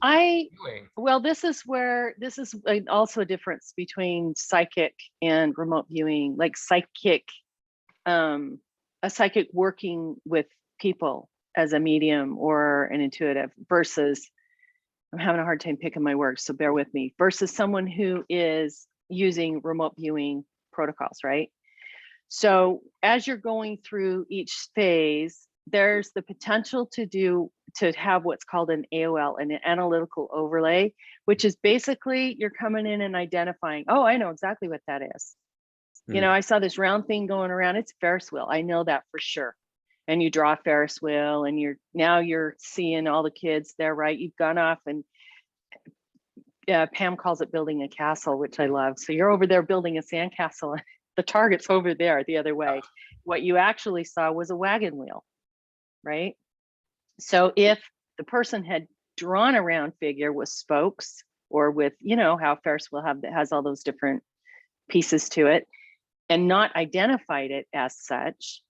doing? Well, this is also a difference between psychic and remote viewing. Like a psychic working with people as a medium or an intuitive, versus, I'm having a hard time picking my words, so bear with me, versus someone who is using remote viewing protocols, right? So as you're going through each phase, there's the potential to have what's called an AOL, an analytical overlay, which is basically you're coming in and identifying, oh, I know exactly what that is. I saw this round thing going around. It's Ferris wheel. I know that for sure. And you draw a Ferris wheel, and you're seeing all the kids there, right? You've gone off, and Pam calls it building a castle, which I love. So you're over there building a sandcastle, and the target's over there the other way. What you actually saw was a wagon wheel, right? So if the person had drawn a round figure with spokes, or with, how Ferris wheel has all those different pieces to it, and not identified it as such,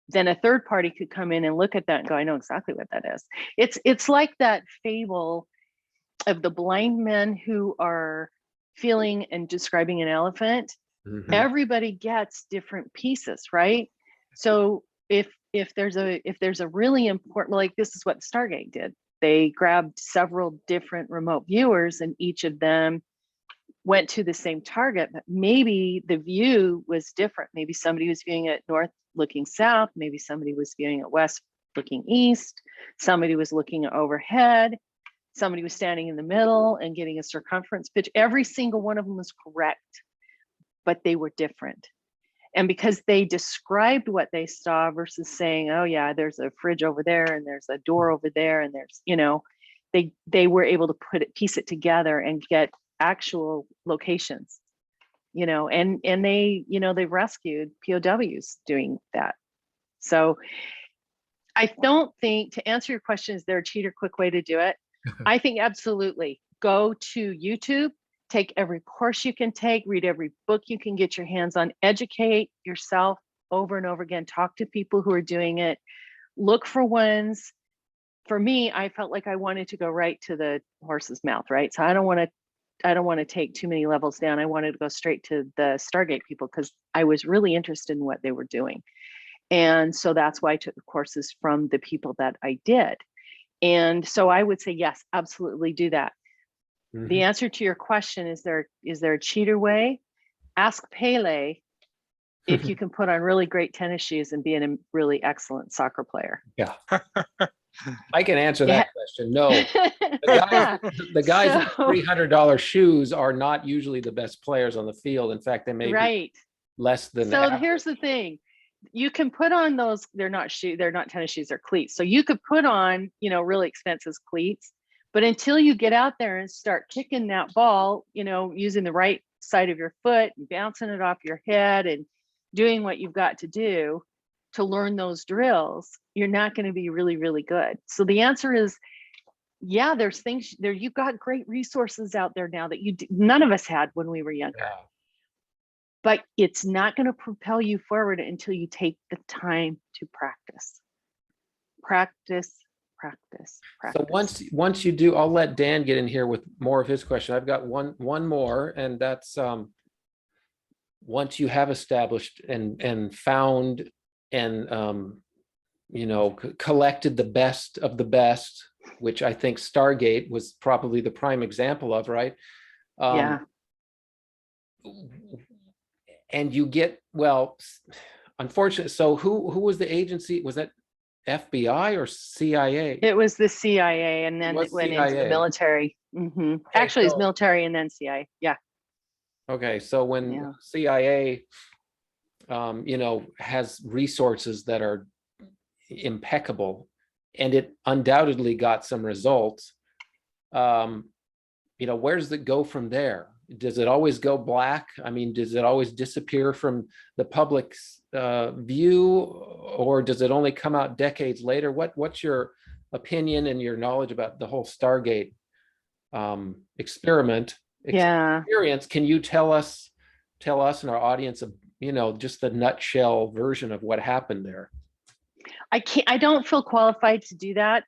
then a third party could come in and look at that and go, I know exactly what that is. It's like that fable of the blind men who are feeling and describing an elephant, Mhm. Everybody gets different pieces, right? So if there's a really important, like this is what Stargate did. They grabbed several different remote viewers, and each of them went to the same target, but maybe the view was different. Maybe somebody was viewing it north looking south, maybe somebody was viewing it west looking east, somebody was looking overhead, somebody was standing in the middle and getting a circumference pitch. Every single one of them was correct, but they were different. And because they described what they saw versus saying, oh yeah, there's a fridge over there and there's a door over there and there's, they were able to piece it together and get actual locations, and they, they've rescued POWs doing that. So I don't think, to answer your question, is there a cheat or quick way to do it? I think absolutely. Go to YouTube, take every course you can take, read every book you can get your hands on, educate yourself over and over again, talk to people who are doing it, look for ones. For me, I felt like I wanted to go right to the horse's mouth, right? So I don't want to take too many levels down. I wanted to go straight to the Stargate people because I was really interested in what they were doing. And so that's why I took the courses from the people that I did. And so I would say, yes, absolutely do that. Mhm. The answer to your question, is there a cheater way? Ask Pele if you can put on really great tennis shoes and be a really excellent soccer player. Yeah. I can answer Yeah. that question. No, the guys with $300 shoes are not usually the best players on the field. In fact, they may right. be less than So average. here's the thing. You can put on those, they're not tennis shoes, they're cleats. So you could put on, really expensive cleats, but until you get out there and start kicking that ball, using the right side of your foot and bouncing it off your head and doing what you've got to do to learn those drills, you're not going to be really, really good. So the answer is, yeah, there's things there. You've got great resources out there now that none of us had when we were younger. Yeah. But it's not going to propel you forward until you take the time to practice. Practice. So once you do, I'll let Dan get in here with more of his question. I've got one more, and that's once you have established and found and collected the best of the best, which I think Stargate was probably the prime example of, right? Yeah. And you get, well, unfortunately, so who was the agency? Was that FBI or CIA? It was the CIA, and then it went into the military. Mm-hmm. Actually, it's military and then CIA. Yeah. Okay, so when CIA, has resources that are impeccable, and it undoubtedly got some results, where does it go from there? Does it always go black? I mean, does it always disappear from the public's view, or does it only come out decades later? What's your opinion and your knowledge about the whole Stargate experience? Can you tell us and our audience, just the nutshell version of what happened there? I don't feel qualified to do that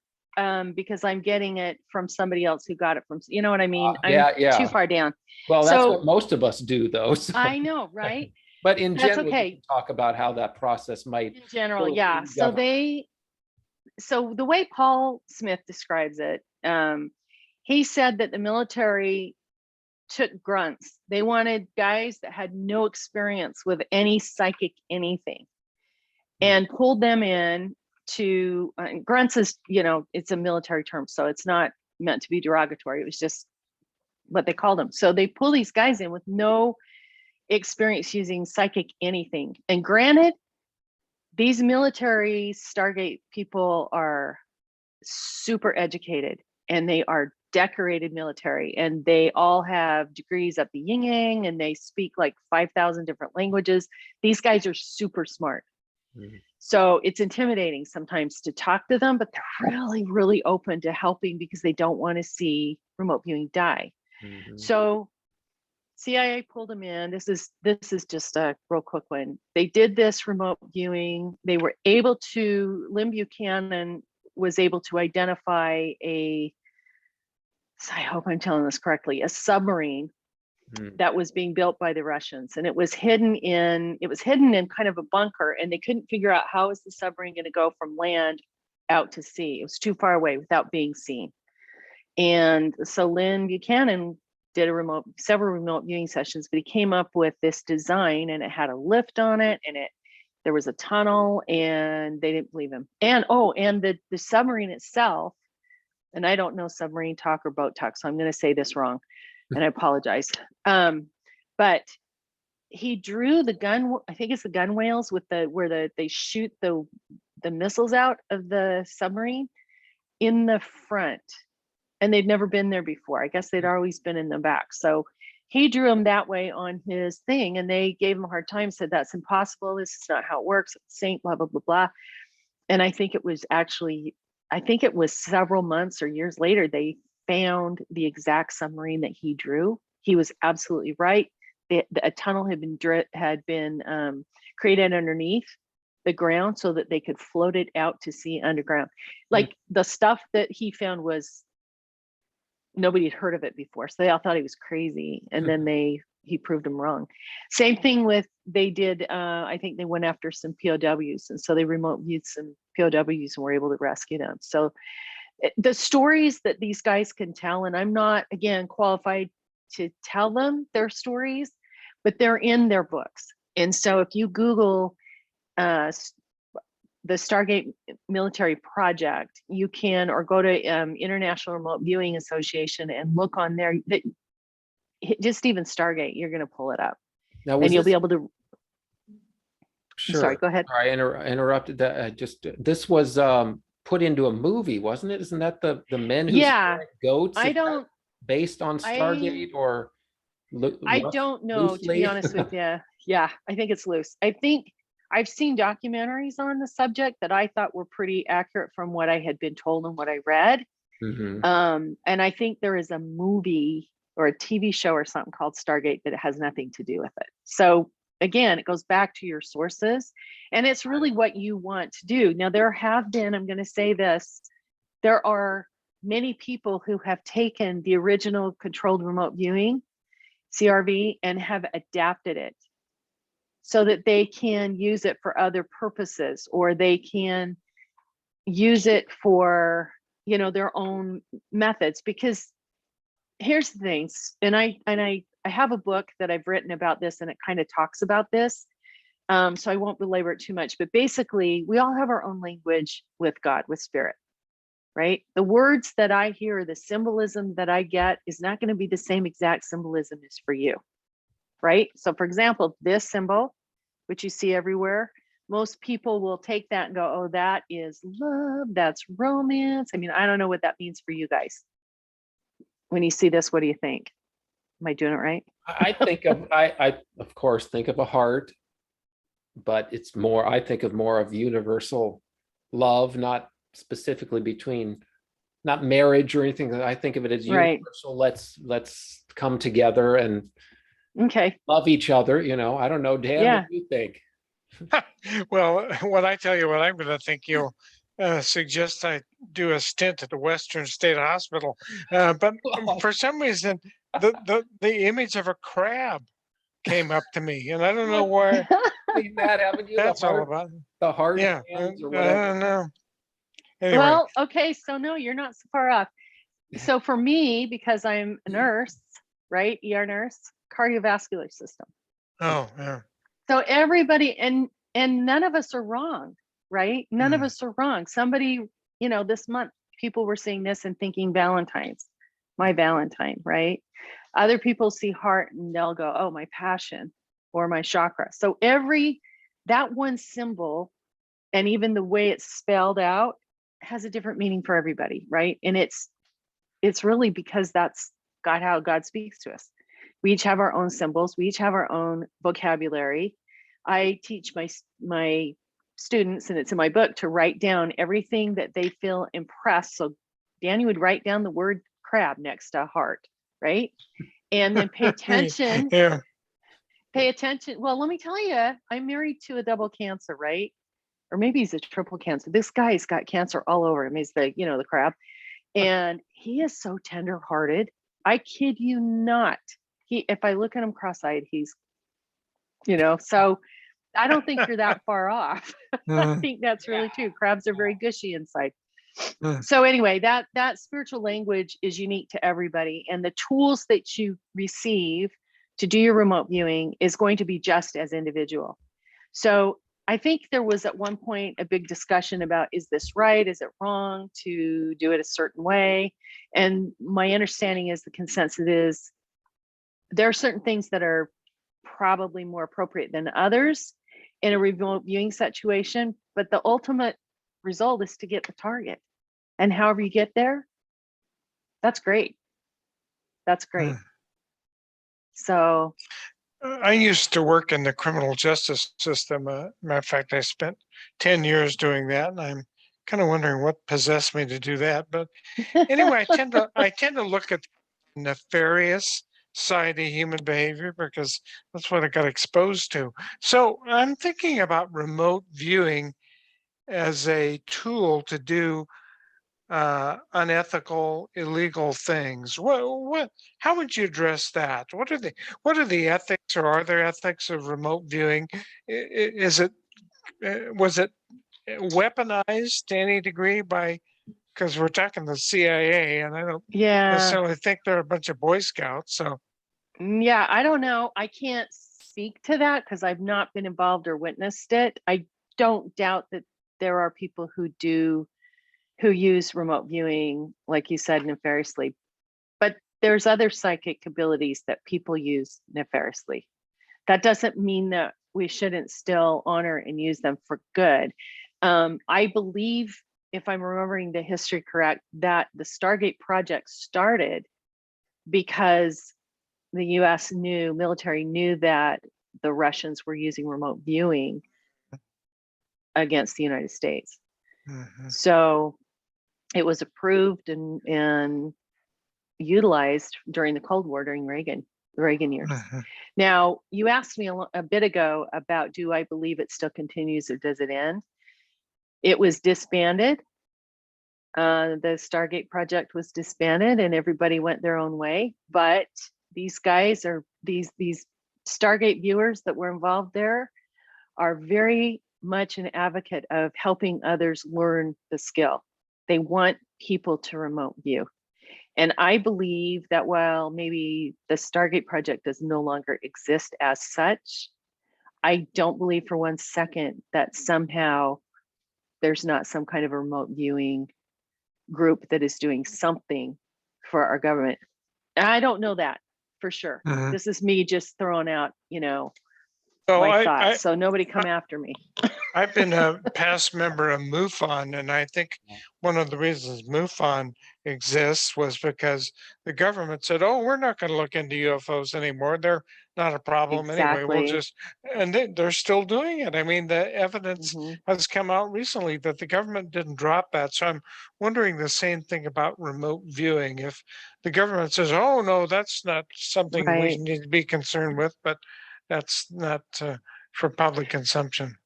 because I'm getting it from somebody else who got it from, you know what I mean? I'm too far down. Well, that's what most of us do, though. So. I know, right? But in general, you can talk about how that process might. In general, yeah. So the way Paul Smith describes it, he said that the military took grunts. They wanted guys that had no experience with any psychic anything, and pulled them in to grunts is, it's a military term, so it's not meant to be derogatory. It was just what they called them. So they pull these guys in with no experience using psychic anything. And granted, these military Stargate people are super educated, and they are decorated military, and they all have degrees at the yin yang, and they speak like 5,000 different languages. These guys are super smart. Mm-hmm. So it's intimidating sometimes to talk to them, but they're really, really open to helping because they don't want to see remote viewing die. Mm-hmm. So CIA pulled them in. This is just a real quick one. They did this remote viewing. They were able to, Lynn Buchanan was able to identify I hope I'm telling this correctly, a submarine Mm. that was being built by the Russians, and it was hidden in kind of a bunker, and they couldn't figure out how is the submarine going to go from land out to sea. It was too far away without being seen. And so Lynn Buchanan did several remote viewing sessions, but he came up with this design, and it had a lift on it, and there was a tunnel, and they didn't believe him. And the submarine itself, and I don't know submarine talk or boat talk, so I'm going to say this wrong, and I apologize. But he drew the gun, I think it's the gun whales with where they shoot the missiles out of the submarine in the front, and they'd never been there before. I guess they'd always been in the back. So he drew them that way on his thing, and they gave him a hard time, said that's impossible. This is not how it works. It's Saint, blah, blah, blah, blah. And I think it was several months or years later, they found the exact submarine that he drew. He was absolutely right. A tunnel had been created underneath the ground so that they could float it out to sea underground. Like the stuff that he found was, nobody had heard of it before, so they all thought he was crazy, and then he proved them wrong. Same thing with, they did, I think they went after some POWs, and so they remote viewed some POWs and were able to rescue them. So the stories that these guys can tell, and I'm not, again, qualified to tell them their stories, but they're in their books. And so if you Google the Stargate military project, you can, or go to International Remote Viewing Association and look on there. Just even Stargate, you're going to pull it up, Now, and you'll be able to. Sure. Sorry, go ahead. I interrupted that. This was put into a movie, wasn't it? Isn't that the men who Yeah, goats? I don't. Based on Stargate, or I don't know, to be honest with you. Yeah, I think it's loose. I think I've seen documentaries on the subject that I thought were pretty accurate from what I had been told and what I read. And I think there is a movie or a TV show or something called Stargate that has nothing to do with it. So again, it goes back to your sources, and it's really what you want to do. Now, there have been, I'm going to say this, there are many people who have taken the original controlled remote viewing, CRV, and have adapted it so that they can use it for other purposes, or they can use it for, their own methods. Because here's the things, and I have a book that I've written about this, and it kind of talks about this. So I won't belabor it too much, but basically we all have our own language with God, with spirit, right? The words that I hear, the symbolism that I get is not going to be the same exact symbolism as for you, right? So for example, this symbol, which you see everywhere, most people will take that and go, oh, that is love, that's romance. I mean, I don't know what that means for you guys. When you see this, what do you think? Am I doing it right? I of course think of a heart, but it's more, I think of more of universal love, not specifically between, not marriage or anything. I think of it as universal. Right. Let's come together and love each other. I don't know, Dan, Yeah. what do you think? Well, what I tell you, what I'm going to think, you'll suggest I do a stint at the Western State Hospital. But for some reason, the image of a crab came up to me, and I don't know where That, haven't you? that's all about. The heart. Yeah, hands or I whatever. don't know. Anyway. Well, okay, so no, you're not so far off. So for me, because I'm a nurse, right? ER nurse, cardiovascular system. Oh, yeah. So everybody, and none of us are wrong, right? None of us are wrong. Somebody, this month, people were seeing this and thinking Valentine's, my Valentine, right? Other people see heart and they'll go, oh, my passion or my chakra. So that one symbol, and even the way it's spelled out, has a different meaning for everybody, right? And it's really because that's how God speaks to us. We each have our own symbols. We each have our own vocabulary. I teach my students, and it's in my book, to write down everything that they feel impressed. So Danny would write down the word crab next to heart, right? And then pay attention. Yeah. Pay attention. Well, let me tell you, I'm married to a double cancer, right? Or maybe he's a triple cancer. This guy's got cancer all over him. He's the crab. And he is so tender-hearted. I kid you not. if I look at him cross-eyed, he's, so I don't think you're that far off. I think that's really true. Crabs are very gushy inside. So anyway, that spiritual language is unique to everybody, and the tools that you receive to do your remote viewing is going to be just as individual. So I think there was at one point a big discussion about, is this right? Is it wrong to do it a certain way? And my understanding is the consensus is there are certain things that are probably more appropriate than others in a remote viewing situation, but the ultimate result is to get the target. And however you get there, that's great. That's great. So I used to work in the criminal justice system. Matter of fact, I spent 10 years doing that, and I'm kind of wondering what possessed me to do that. But anyway, I tend to look at the nefarious side of human behavior because that's what I got exposed to. So I'm thinking about remote viewing as a tool to do unethical, illegal things. How would you address that? What are the ethics, or are there ethics of remote viewing? Is it, was it weaponized to any degree by, because we're talking the CIA, and I don't necessarily think they're a bunch of Boy Scouts. So yeah, I don't know. I can't speak to that because I've not been involved or witnessed it. I don't doubt that there are people who use remote viewing, like you said, nefariously. But there's other psychic abilities that people use nefariously. That doesn't mean that we shouldn't still honor and use them for good. I believe, if I'm remembering the history correct, that the Stargate project started because the US military knew that the Russians were using remote viewing against the United States. So it was approved and utilized during the Cold War, during the Reagan years. Now, you asked me a bit ago about, do I believe it still continues or does it end? It was disbanded. The Stargate project was disbanded and everybody went their own way. But these guys are, these Stargate viewers that were involved there are very much an advocate of helping others learn the skill. They want people to remote view. And I believe that while maybe the Stargate project does no longer exist as such, I don't believe for one second that somehow there's not some kind of remote viewing group that is doing something for our government. And I don't know that for sure. This is me just throwing out, my thoughts. So nobody come after me. I've been a past member of MUFON, and I think one of the reasons MUFON exists was because the government said, "Oh, we're not going to look into UFOs anymore. They're not a problem anyway. We'll just," and they're still doing it. I mean, the evidence has come out recently that the government didn't drop that. So I'm wondering the same thing about remote viewing. If the government says, "Oh, no, that's not something we need to be concerned with," but that's not for public consumption.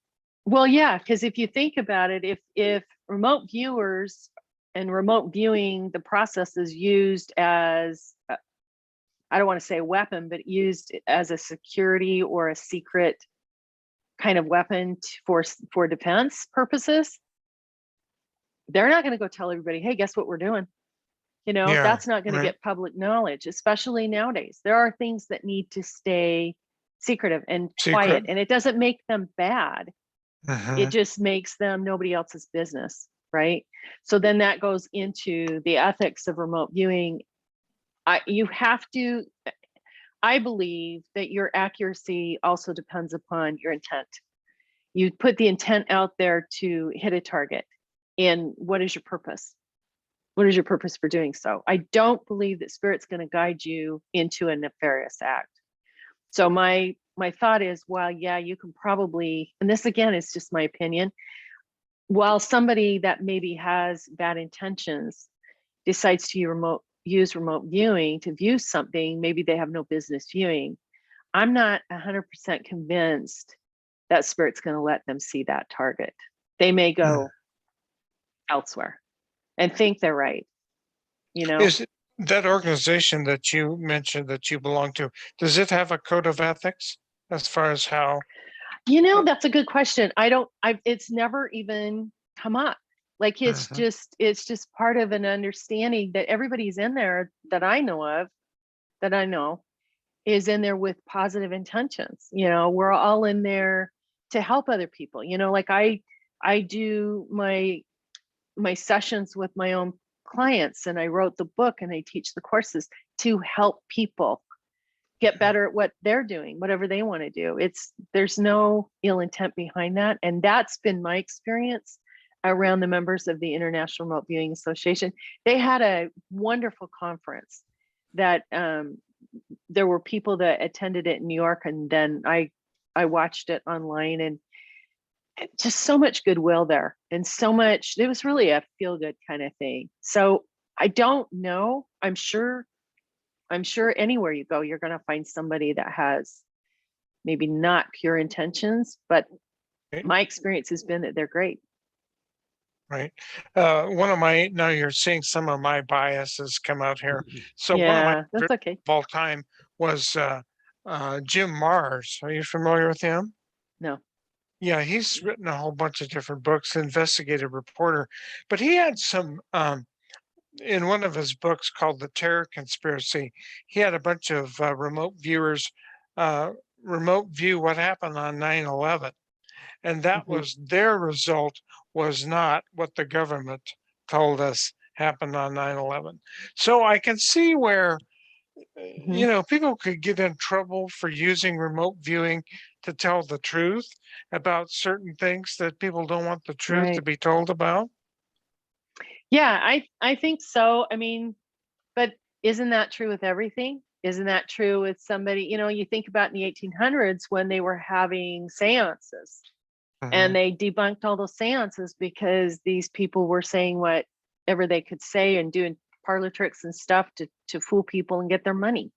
Well, yeah, because if you think about it, if remote viewers and remote viewing, the process is used as, I don't want to say a weapon, but used as a security or a secret kind of weapon for defense purposes, they're not going to go tell everybody, "Hey, guess what we're doing?" That's not going to get public knowledge, especially nowadays. There are things that need to stay secretive and quiet, and it doesn't make them bad. It just makes them nobody else's business, right? So then that goes into the ethics of remote viewing. I believe that your accuracy also depends upon your intent. You put the intent out there to hit a target, and what is your purpose? What is your purpose for doing so? I don't believe that Spirit's going to guide you into a nefarious act. So my thought is, while you can probably, and this again is just my opinion, while somebody that maybe has bad intentions decides to use remote viewing to view something maybe they have no business viewing, I'm not 100% convinced that Spirit's going to let them see that target. They may go elsewhere and think they're right. That organization that you mentioned that you belong to, does it have a code of ethics as far as how? That's a good question. It's never even come up. Like it's Mhm. just part of an understanding that everybody's in there that I know is in there with positive intentions. We're all in there to help other people. Like I do my sessions with my own clients, and I wrote the book and I teach the courses to help people get better at what they're doing, whatever they want to do. There's no ill intent behind that. And that's been my experience around the members of the International Remote Viewing Association. They had a wonderful conference that there were people that attended it in New York, and then I watched it online, and just so much goodwill there, and so much. It was really a feel good kind of thing. So I don't know. I'm sure anywhere you go, you're going to find somebody that has maybe not pure intentions, but Right. my experience has been that they're great. Right. Now you're seeing some of my biases come out here. So one of my Yeah, that's okay. of all time was Jim Mars. Are you familiar with him? No. Yeah, he's written a whole bunch of different books, investigative reporter, but he had some in one of his books called The Terror Conspiracy, he had a bunch of remote viewers uh, remote view what happened on 9/11, and that Mhm. was their result was not what the government told us happened on 9/11. So I can see where Mhm. people could get in trouble for using remote viewing to tell the truth about certain things that people don't want the truth to Right. be told about. Yeah, I think so. I mean, but isn't that true with everything? Isn't that true with somebody, you think about in the 1800s when they were having seances, and Mhm. they debunked all those seances because these people were saying whatever they could say and doing parlor tricks and stuff to fool people and get their money.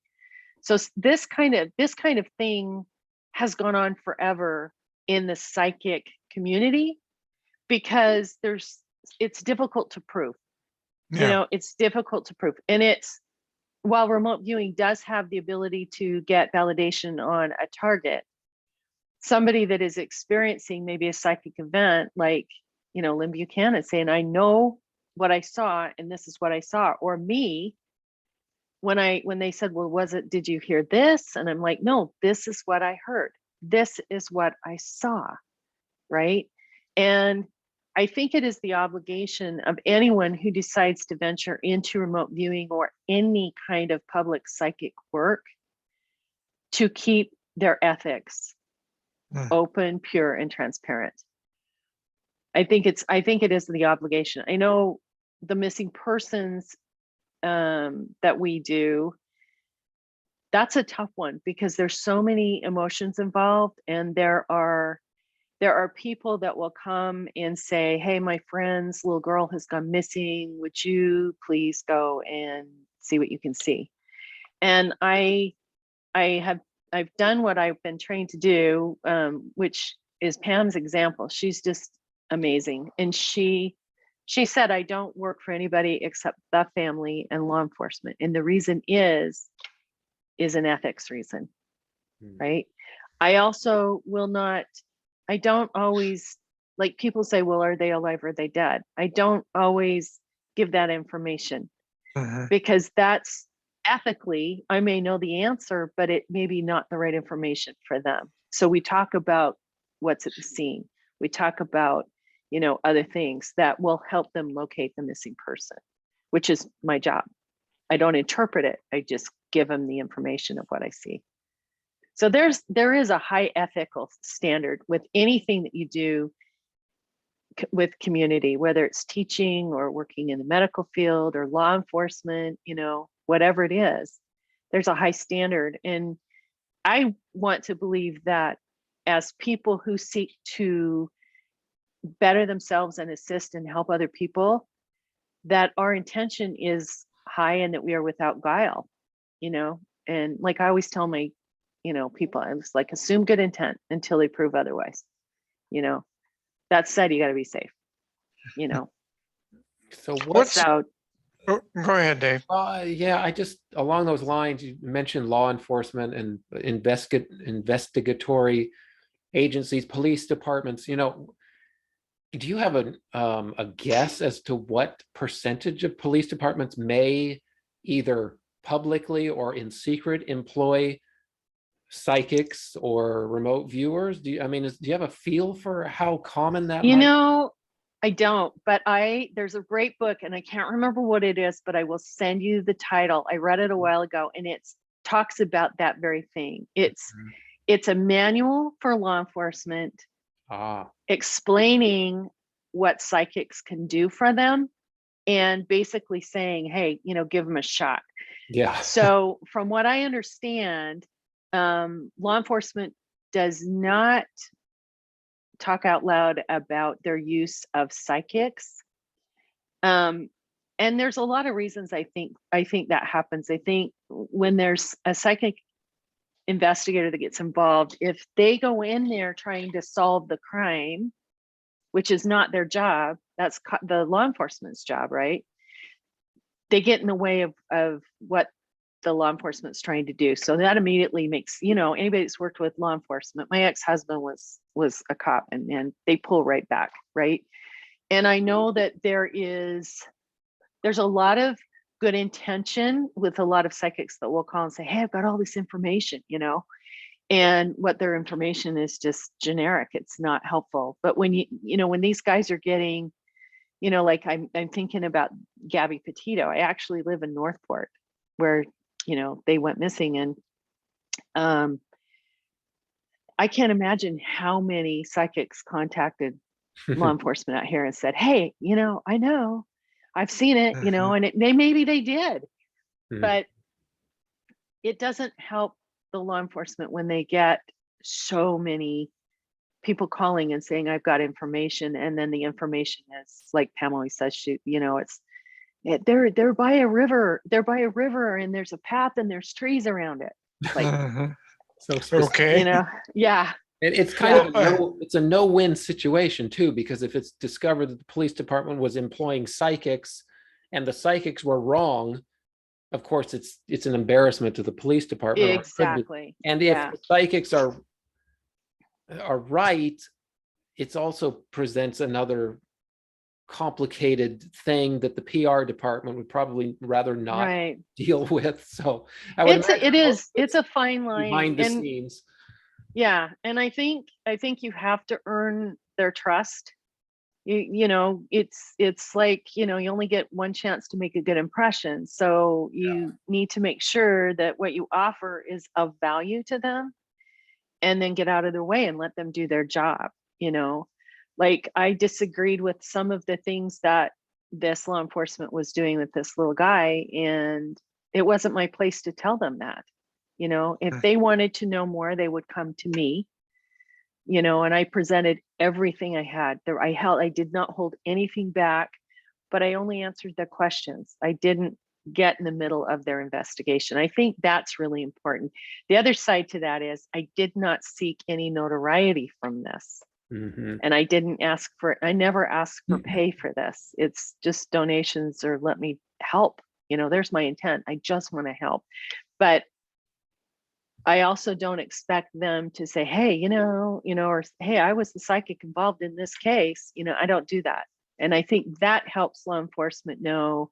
So this kind of thing has gone on forever in the psychic community because it's difficult to prove. Yeah. It's difficult to prove. And while remote viewing does have the ability to get validation on a target, somebody that is experiencing maybe a psychic event, like, Lynn Buchanan saying, I know what I saw and this is what I saw, or me, when they said, well, did you hear this? And I'm like, no, this is what I heard. This is what I saw. Right. And I think it is the obligation of anyone who decides to venture into remote viewing or any kind of public psychic work to keep their ethics Mm. open, pure, and transparent. I think it is the obligation. I know the missing persons that we do, that's a tough one because there's so many emotions involved, and there are people that will come and say, hey, my friend's little girl has gone missing, would you please go and see what you can see? And I've done what I've been trained to do, which is Pam's example. She's just amazing, and she said, I don't work for anybody except the family and law enforcement, and the reason is an ethics reason. Right. I also will not, I don't always, like, people say, well, are they alive or are they dead? I don't always give that information Mhm. because that's ethically, I may know the answer, but it may be not the right information for them. So we talk about what's at the scene. We talk about, other things that will help them locate the missing person, which is my job. I don't interpret it. I just give them the information of what I see. So there is a high ethical standard with anything that you do with community, whether it's teaching or working in the medical field or law enforcement, whatever it is, there's a high standard. And I want to believe that as people who seek to better themselves and assist and help other people, that our intention is high and that we are without guile, and like I always tell my people, I was like, assume good intent until they prove otherwise. That said, you got to be safe. So What's So Go ahead, Dave. Yeah, I just, along those lines, you mentioned law enforcement and investigatory agencies, police departments. Do you have a guess as to what percentage of police departments may either publicly or in secret employ psychics or remote viewers? Do you have a feel for how common that You might? know, I don't, but there's a great book and I can't remember what it is, but I will send you the title. I read it a while ago and it talks about that very thing. It's a manual for law enforcement explaining what psychics can do for them and basically saying, hey, give them a shot. Yeah. So from what I understand, law enforcement does not talk out loud about their use of psychics. And there's a lot of reasons I think that happens. I think when there's a psychic investigator that gets involved, if they go in there trying to solve the crime, which is not their job, that's the law enforcement's job, right? They get in the way of what the law enforcement's trying to do. So that immediately makes, anybody that's worked with law enforcement, my ex-husband was a cop and they pull right back, right? And I know that there's a lot of good intention with a lot of psychics that will call and say, hey, I've got all this information, and what their information is just generic. It's not helpful. But when when these guys are getting, like I'm thinking about Gabby Petito. I actually live in Northport where, they went missing. And I can't imagine how many psychics contacted law enforcement out here and said, hey, I know, I've seen it, and maybe they did, but it doesn't help the law enforcement when they get so many people calling and saying, I've got information. And then the information is like Pamela says, they're by a river, and there's a path and there's trees around it. Like, so specific. Okay. Yeah. It's kind of it's a no-win situation too, because if it's discovered that the police department was employing psychics and the psychics were wrong, of course it's an embarrassment to the police department. Exactly. And if the psychics are right, it also presents another complicated thing that the PR department would probably rather not deal with. So I would it's a fine line behind the scenes. Yeah, and I think you have to earn their trust. It's like, you only get one chance to make a good impression. So you need to make sure that what you offer is of value to them and then get out of their way and let them do their job. Like I disagreed with some of the things that this law enforcement was doing with this little guy, and it wasn't my place to tell them that. If they wanted to know more, they would come to me, and I presented everything I had there. I did not hold anything back, but I only answered their questions. I didn't get in the middle of their investigation. I think that's really important. The other side to that is I did not seek any notoriety from this. And I never asked for pay for this. It's just donations or let me help. There's my intent. I just want to help. But I also don't expect them to say, hey, or hey, I was the psychic involved in this case. I don't do that. And I think that helps law enforcement know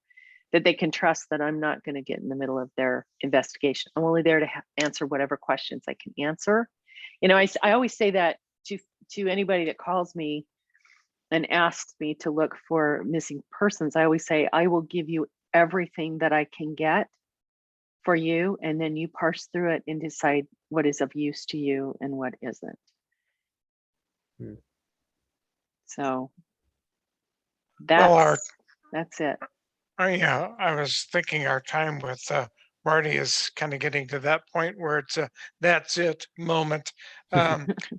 that they can trust that I'm not going to get in the middle of their investigation. I'm only there to answer whatever questions I can answer. I always say that to anybody that calls me and asks me to look for missing persons. I always say, I will give you everything that I can get for you, and then you parse through it and decide what is of use to you and what isn't. So that's it. Yeah, I was thinking our time with Marty is kind of getting to that point where it's a that's it moment.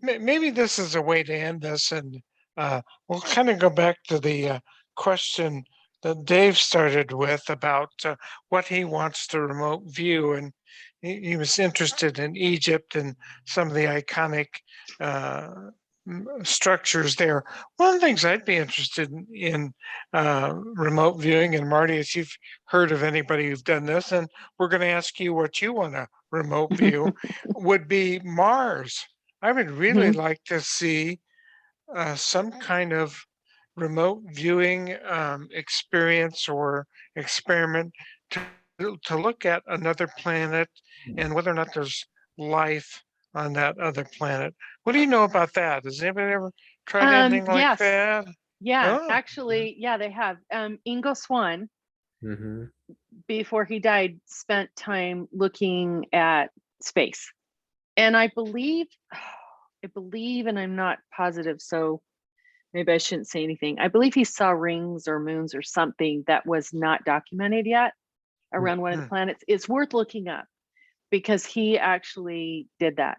Maybe this is a way to end this, and we'll kind of go back to the question that Dave started with about what he wants to remote view, and he was interested in Egypt and some of the iconic structures there. One of the things I'd be interested in remote viewing, and Marty, if you've heard of anybody who's done this, and we're going to ask you what you want to remote view, would be Mars. I would really like to see some kind of remote viewing experience or experiment to look at another planet and whether or not there's life on that other planet. What do you know about that? Has anybody ever tried anything like Yes. that? Yeah, Oh, actually, yeah, they have. Ingo Swann, Mhm. before he died, spent time looking at space. And I believe, and I'm not positive, so maybe I shouldn't say anything. I believe he saw rings or moons or something that was not documented yet around one of the planets. It's worth looking up because he actually did that,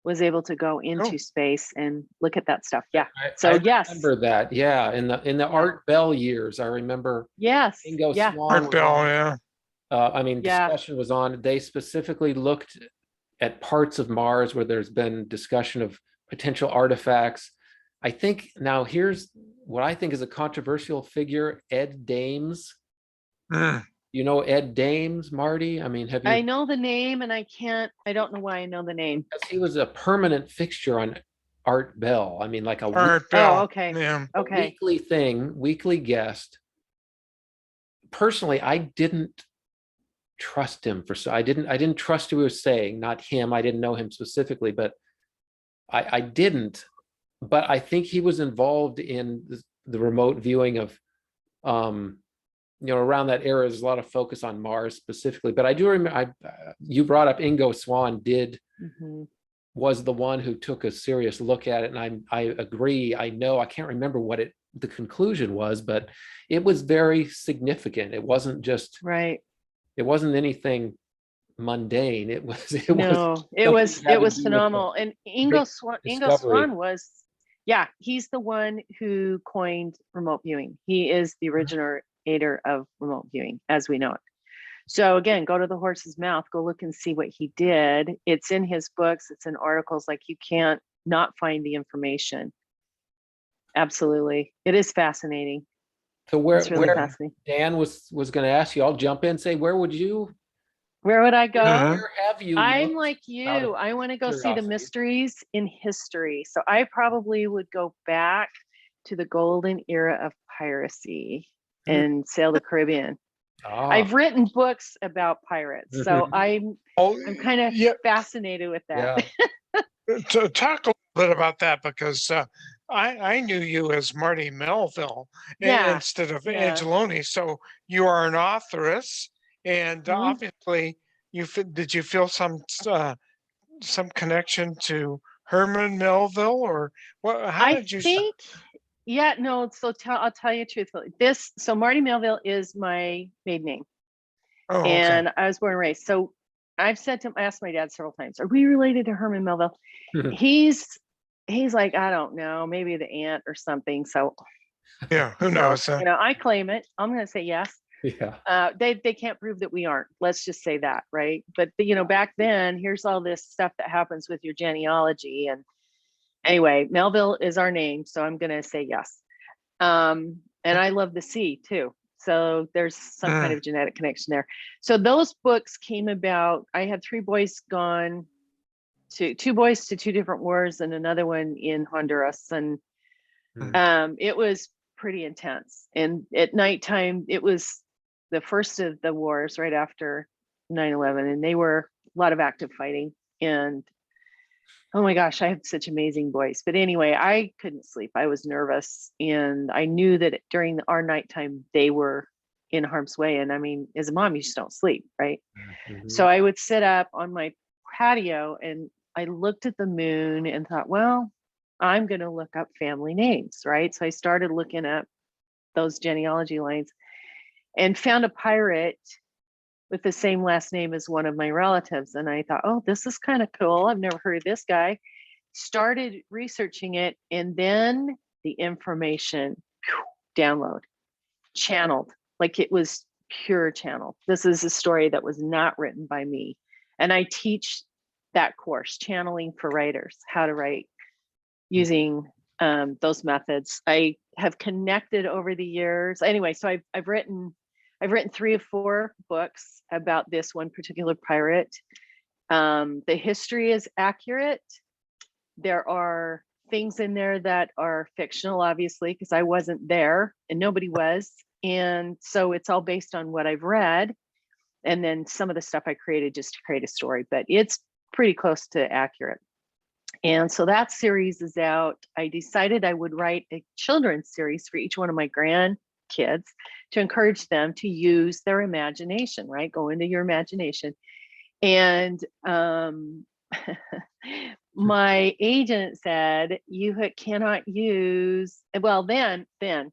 was able to go into space and look at that stuff. Yeah. So I yes. remember that. Yeah, in the Art Bell years, I remember Yes. Ingo Yeah. Swann Art was Bell, on. yeah. I mean, discussion was on. They specifically looked at parts of Mars where there's been discussion of potential artifacts. I think now here's what I think is a controversial figure, Ed Dames. Mm. You know Ed Dames, Marty? I mean, have you? I know the name and I don't know why I know the name. He was a permanent fixture on Art Bell. I mean, like a Art Bell. Oh, okay. Yeah. Okay. weekly thing, weekly guest. Personally, I didn't trust him I didn't trust who he was saying, not him. I didn't know him specifically, but I didn't. But I think he was involved in the remote viewing of around that era. There's a lot of focus on Mars specifically, but I do remember you brought up Ingo Swann was the one who took a serious look at it, and I agree. I can't remember what the conclusion was, but it was very significant. It wasn't just right. It wasn't anything mundane. It was phenomenal. And Ingo Swann was, he's the one who coined remote viewing. He is the originator of remote viewing as we know it. So again, go to the horse's mouth, go look and see what he did. It's in his books, it's in articles, like you can't not find the information. Absolutely. It is fascinating. So where fascinating. Dan was going to ask you, I'll jump in and say, where would I go? Where have you? I'm like you. I want to go see the mysteries in history. So I probably would go back to the golden era of piracy and sail the Caribbean. I've written books about pirates, so I'm kind of fascinated with that. Yeah. To talk a little bit about that, because I knew you as Marti Melville instead of Angeloni. So you are an authoress, and obviously, did you feel some connection to Herman Melville, or what? How did you think? Yeah, no. So I'll tell you truthfully. So Marti Melville is my maiden name, and I was born and raised. So I've asked my dad several times, "Are we related to Herman Melville?" He's like, I don't know, maybe the aunt or something. So yeah, who knows? I claim it. I'm going to say yes. Yeah. They can't prove that we aren't. Let's just say that, right? But back then, here's all this stuff that happens with your genealogy, and anyway, Melville is our name, so I'm going to say yes. And I love the sea too, so there's some kind of genetic connection there. So those books came about. I had 3 boys gone to 2 boys to 2 different wars, and another one in Honduras, and it was pretty intense. And at nighttime, it was the first of the wars right after 9/11, and they were a lot of active fighting. And oh my gosh, I have such amazing boys. But anyway, I couldn't sleep. I was nervous, and I knew that during our nighttime they were in harm's way. And I mean, as a mom, you just don't sleep, right? So I would sit up on my patio and I looked at the moon and thought, well, I'm going to look up family names, right? So I started looking up those genealogy lines and found a pirate with the same last name as one of my relatives. And I thought, oh, this is kind of cool. I've never heard of this guy. Started researching it, and then the information download, channeled, like it was pure channel. This is a story that was not written by me. And I teach that course, channeling for writers, how to write using those methods. I have connected over the years. Anyway, so I've written 3 or 4 books about this one particular pirate. The history is accurate. There are things in there that are fictional, obviously, because I wasn't there and nobody was. And so it's all based on what I've read. And then some of the stuff I created just to create a story, but it's pretty close to accurate. And so that series is out. I decided I would write a children's series for each one of my grandkids to encourage them to use their imagination, right? Go into your imagination. And my agent said, you cannot use, well, then in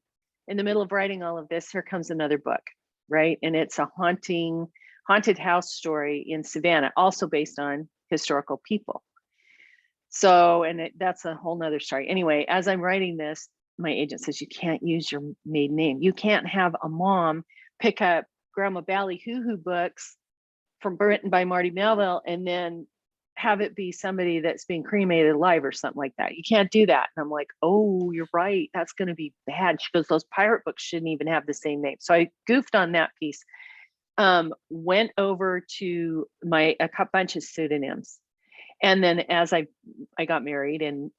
the middle of writing all of this, here comes another book, right? And it's a haunted house story in Savannah, also based on historical people. So, and that's a whole nother story. Anyway, as I'm writing this, my agent says, you can't use your maiden name. You can't have a mom pick up Grandma Ballyhoo books written by Marti Melville and then have it be somebody that's being cremated alive or something like that. You can't do that. And I'm like, oh, you're right. That's going to be bad. She goes, those pirate books shouldn't even have the same name. So I goofed on that piece. Went over to a bunch of pseudonyms. And then as I got married and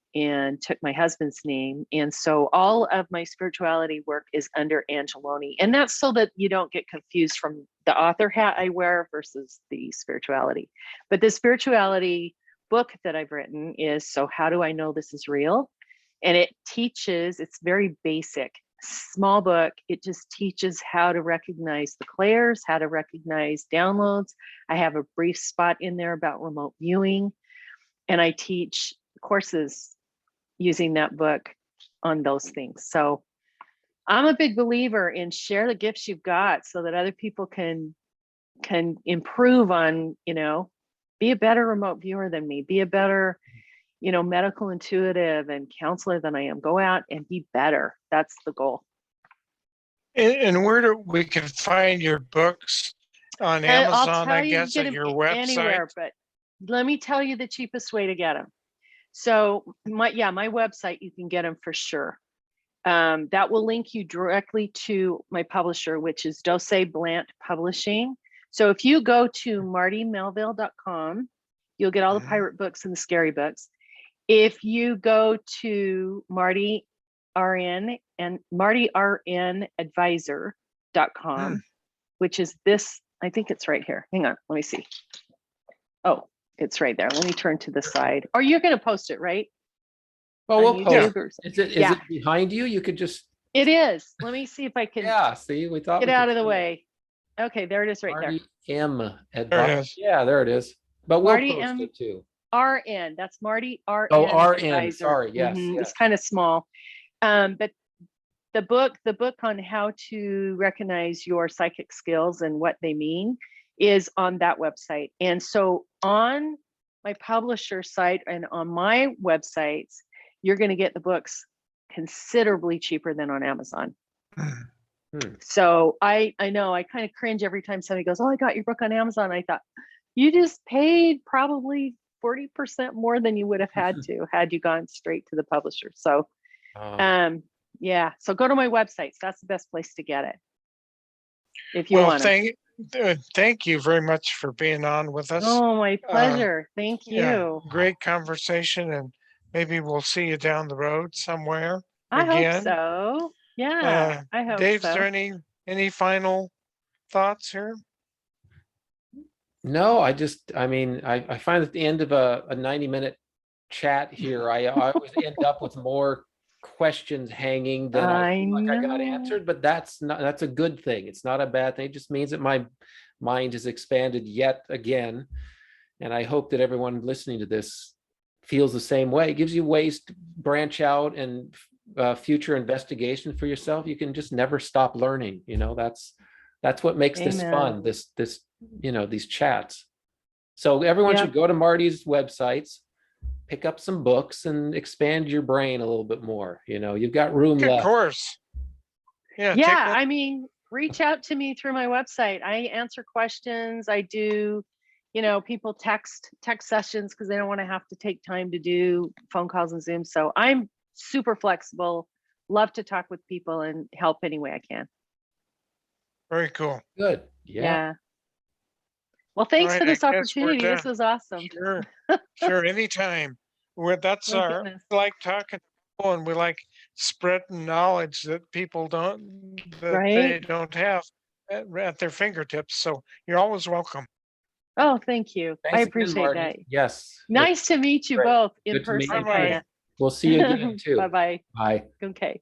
took my husband's name. And so all of my spirituality work is under Angeloni. And that's so that you don't get confused from the author hat I wear versus the spirituality. But the spirituality book that I've written is, so how do I know this is real? And it teaches, it's very basic, small book. It just teaches how to recognize the clairs, how to recognize downloads. I have a brief spot in there about remote viewing. And I teach courses using that book on those things. So I'm a big believer in share the gifts you've got so that other people can improve on, be a better remote viewer than me, be a better, medical intuitive and counselor than I am. Go out and be better. That's the goal. And where we can find your books on Amazon, I guess, at your website? Anywhere, but let me tell you the cheapest way to get them. So my website, you can get them for sure. That will link you directly to my publisher, which is Dose Blant Publishing. So if you go to martimelville.com, you'll get all the pirate books and the scary books. If you go to Marti RN and martirnadvisor.com, which is this, I think it's right here. Hang on, let me see. Oh, it's right there. Let me turn to the side. Or you're going to post it, right? Well, we'll post. Is Is it behind you? You could just. It is. Let me see if I can. Yeah. See, we thought. Get out of the way. Okay, there it is, right there. M. There it is. Yeah, there it is. But we'll Marti post M. it too. RN. That's Marti RN. Oh, RN. Advisor. Sorry. Yes, yes. yes. It's kind of small. But the book on how to recognize your psychic skills and what they mean is on that website. And so on my publisher site and on my websites, you're going to get the books considerably cheaper than on Amazon. So I know I kind of cringe every time somebody goes, oh, I got your book on Amazon. I thought, you just paid probably 40% more than you would have had to had you gone straight to the publisher. So yeah, so go to my websites. That's the best place to get it. If you want to. Thank you very much for being on with us. Oh, my pleasure. Thank you. Yeah, great conversation, and maybe we'll see you down the road somewhere. I again. hope so. Yeah, I hope Dave, so. is there any final thoughts here? No, I find at the end of a 90-minute chat here, I always end up with more questions hanging than I feel like I got answered, but that's a good thing. It's not a bad thing. It just means that my mind has expanded yet again. And I hope that everyone listening to this feels the same way. It gives you ways to branch out and future investigation for yourself. You can just never stop learning. That's what makes this fun, this these chats. So everyone should go to Marti's websites, pick up some books, and expand your brain a little bit more. You've got room left. Of course. Yeah. I mean, reach out to me through my website. I answer questions. I do, people text sessions because they don't want to have to take time to do phone calls and Zoom. So I'm super flexible, love to talk with people and help any way I can. Very cool. Good. Yeah. Well, thanks Right, for this I guess we're opportunity. This done. was awesome. Sure, anytime. That's Oh, our, goodness. we like talking to people and we like spreading knowledge that people that they Right? don't have at their fingertips. So you're always welcome. Oh, thank you. I Thanks again, appreciate Marty. that. Yes. Nice to meet you great. both in Good to meet person. you Bye-bye. too. We'll see you again too. Bye-bye. Bye. Okay.